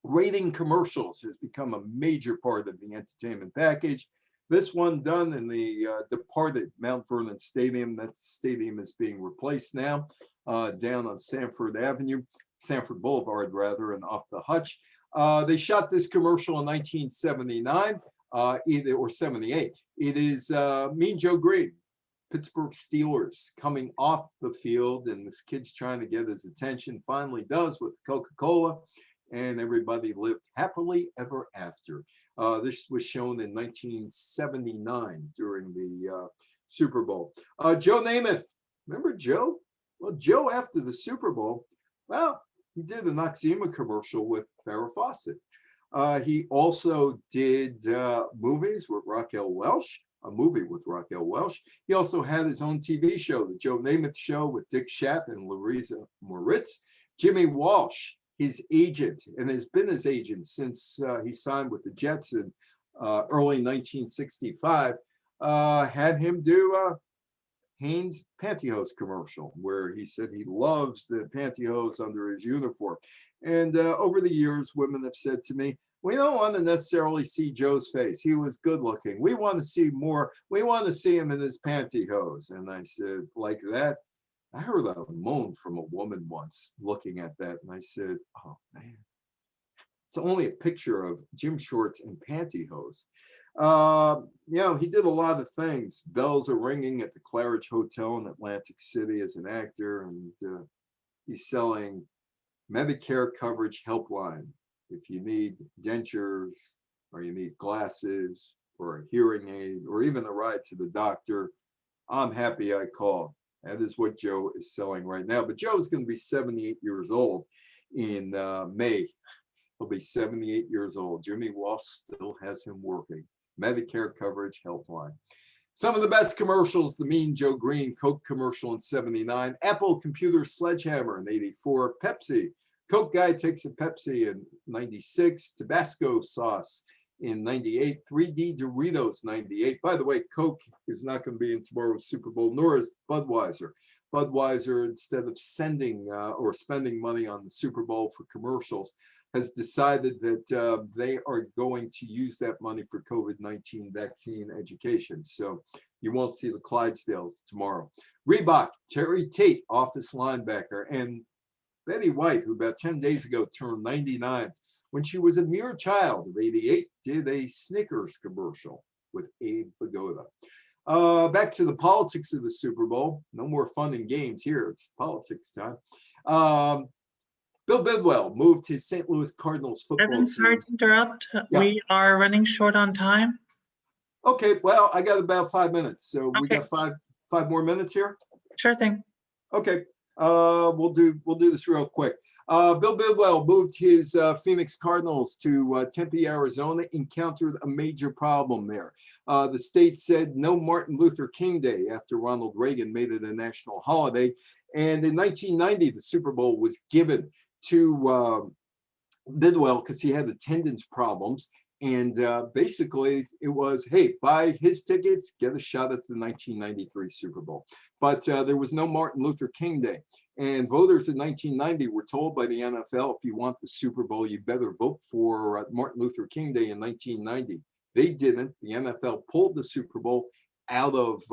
B: Rating commercials has become a major part of the entertainment package. This one done in the departed Mount Vernon Stadium. That stadium is being replaced now down on Sanford Boulevard rather, and off the Hutch. They shot this commercial in 1979 or 78. It is Mean Joe Green, Pittsburgh Steelers, coming off the field, and this kid's trying to get his attention, finally does with Coca-Cola, and everybody lived happily ever after. This was shown in 1979 during the Super Bowl. Joe Namath, remember Joe? Well, Joe, after the Super Bowl, well, he did an Noxzema commercial with Farrah Fawcett. He also did movies with Raquel Welch, a movie with Raquel Welch. He also had his own TV show, The Joe Namath Show, with Dick Schaap and Larissa Moritz. Jimmy Walsh, his agent, and has been his agent since he signed with the Jets in early 1965, had him do Hanes pantyhose commercial, where he said he loves the pantyhose under his uniform. And over the years, women have said to me, we don't want to necessarily see Joe's face. He was good looking. We want to see more. We want to see him in his pantyhose. And I said, like that? I heard a moan from a woman once looking at that. And I said, oh, man. It's only a picture of gym shorts and pantyhose. You know, he did a lot of things. Bells are ringing at the Claridge Hotel in Atlantic City as an actor. And he's selling Medicare coverage helpline. If you need dentures, or you need glasses, or a hearing aid, or even a ride to the doctor, I'm happy I called. That is what Joe is selling right now. But Joe is going to be 78 years old in May. He'll be 78 years old. Jimmy Walsh still has him working. Medicare coverage helpline. Some of the best commercials: the Mean Joe Green Coke commercial in 79, Apple Computer Sledgehammer in 84, Pepsi. Coke guy takes a Pepsi in 96, Tabasco sauce in 98, 3D Doritos 98. By the way, Coke is not going to be in tomorrow's Super Bowl, nor is Budweiser. Budweiser, instead of sending or spending money on the Super Bowl for commercials, has decided that they are going to use that money for COVID-19 vaccine education. So you won't see the Clydesdales tomorrow. Reebok, Terry Tate, office linebacker, and Betty White, who about 10 days ago turned 99, when she was a mere child of 88, did a Snickers commercial with Abe Vigoda. Back to the politics of the Super Bowl. No more fun and games here. It's politics time. Bill Bidwell moved his St. Louis Cardinals football
A: Evan, sorry to interrupt. Yeah. We are running short on time.
B: Okay, well, I got about 5 minutes. So we got five more minutes here?
A: Sure thing.
B: Okay. We'll do this real quick. Bill Bidwell moved his Phoenix Cardinals to Tempe, Arizona, encountered a major problem there. The state said no Martin Luther King Day after Ronald Reagan made it a national holiday. And in 1990, the Super Bowl was given to Bidwell because he had attendance problems. And basically it was, hey, buy his tickets, get a shot at the 1993 Super Bowl. But there was no Martin Luther King Day. And voters in 1990 were told by the NFL, if you want the Super Bowl, you better vote for Martin Luther King Day in 1990. They didn't. The NFL pulled the Super Bowl out of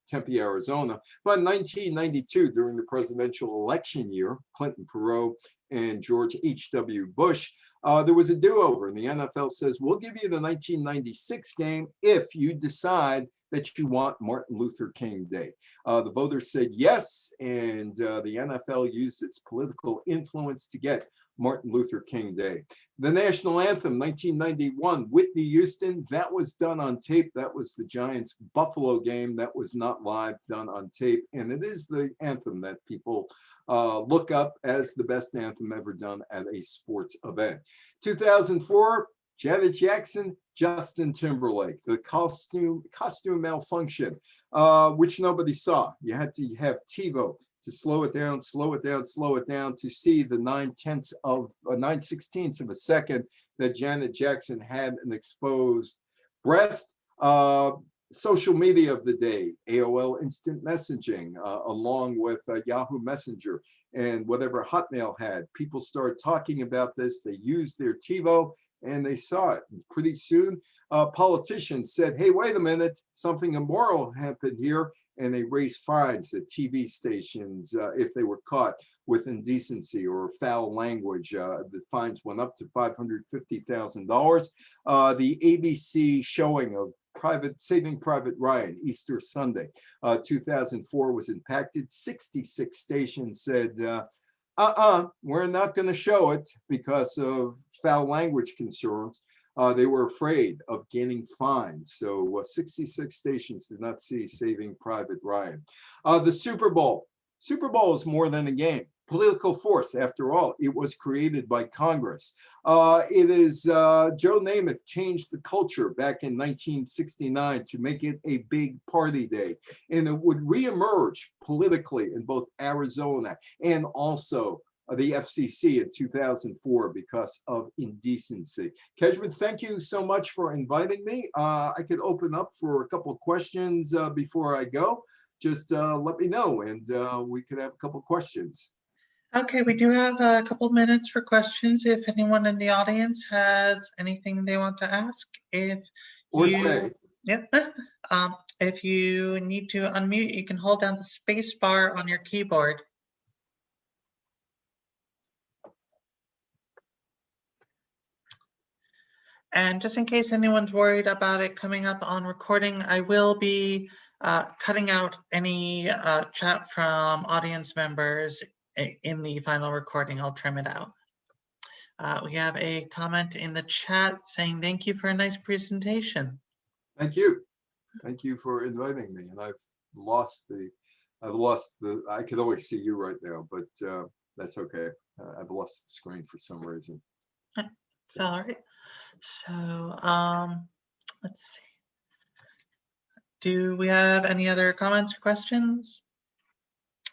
B: Tempe, Arizona. But in 1992, during the presidential election year, Clinton, Perot, and George H.W. Bush, there was a do-over. And the NFL says, we'll give you the 1996 game if you decide that you want Martin Luther King Day. The voters said yes, and the NFL used its political influence to get Martin Luther King Day. The national anthem, 1991, Whitney Houston, that was done on tape. That was the Giants Buffalo game. That was not live, done on tape. And it is the anthem that people look up as the best anthem ever done at a sports event. 2004, Janet Jackson, Justin Timberlake, the costume malfunction, which nobody saw. You had to have TiVo to slow it down to see the 9/16 of a second that Janet Jackson had an exposed breast. Social media of the day, AOL Instant Messaging, along with Yahoo Messenger and whatever Hotmail had. People started talking about this. They used their TiVo and they saw it. And pretty soon, politicians said, hey, wait a minute, something immoral happened here. And they raised fines at TV stations if they were caught with indecency or foul language. The fines went up to $550,000. The ABC showing of Saving Private Ryan, Easter Sunday, 2004 was impacted. 66 stations said, we're not going to show it because of foul language concerns. They were afraid of getting fined. So 66 stations did not see Saving Private Ryan. The Super Bowl. Super Bowl is more than a game. Political force, after all, it was created by Congress. It is Joe Namath changed the culture back in 1969 to make it a big party day. And it would reemerge politically in both Arizona and also the FCC in 2004 because of indecency. Kejman, thank you so much for inviting me. I could open up for a couple of questions before I go. Just let me know and we could have a couple of questions.
A: Okay, we do have a couple minutes for questions. If anyone in the audience has anything they want to ask, if you need to unmute, you can hold down the space bar on your keyboard. And just in case anyone's worried about it coming up on recording, I will be cutting out any chat from audience members in the final recording. I'll trim it out. We have a comment in the chat saying, thank you for a nice presentation.
B: Thank you. Thank you for inviting me. And I could always see you right now, but that's okay. I've lost the screen for some reason.
A: So, all right. So let's see. Do we have any other comments or questions?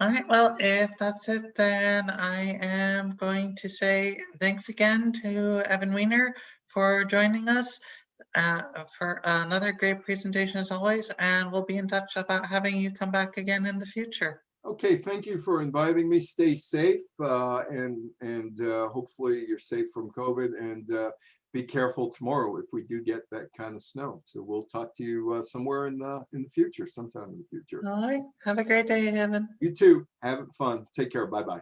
A: All right, well, if that's it, then I am going to say thanks again to Evan Weiner for joining us for another great presentation as always, and we'll be in touch about having you come back again in the future.
B: Okay, thank you for inviting me. Stay safe and hopefully you're safe from COVID, and be careful tomorrow if we do get that kind of snow. So we'll talk to you somewhere in the future, sometime in the future.
A: All right, have a great day, Evan.
B: You too. Have fun. Take care. Bye-bye.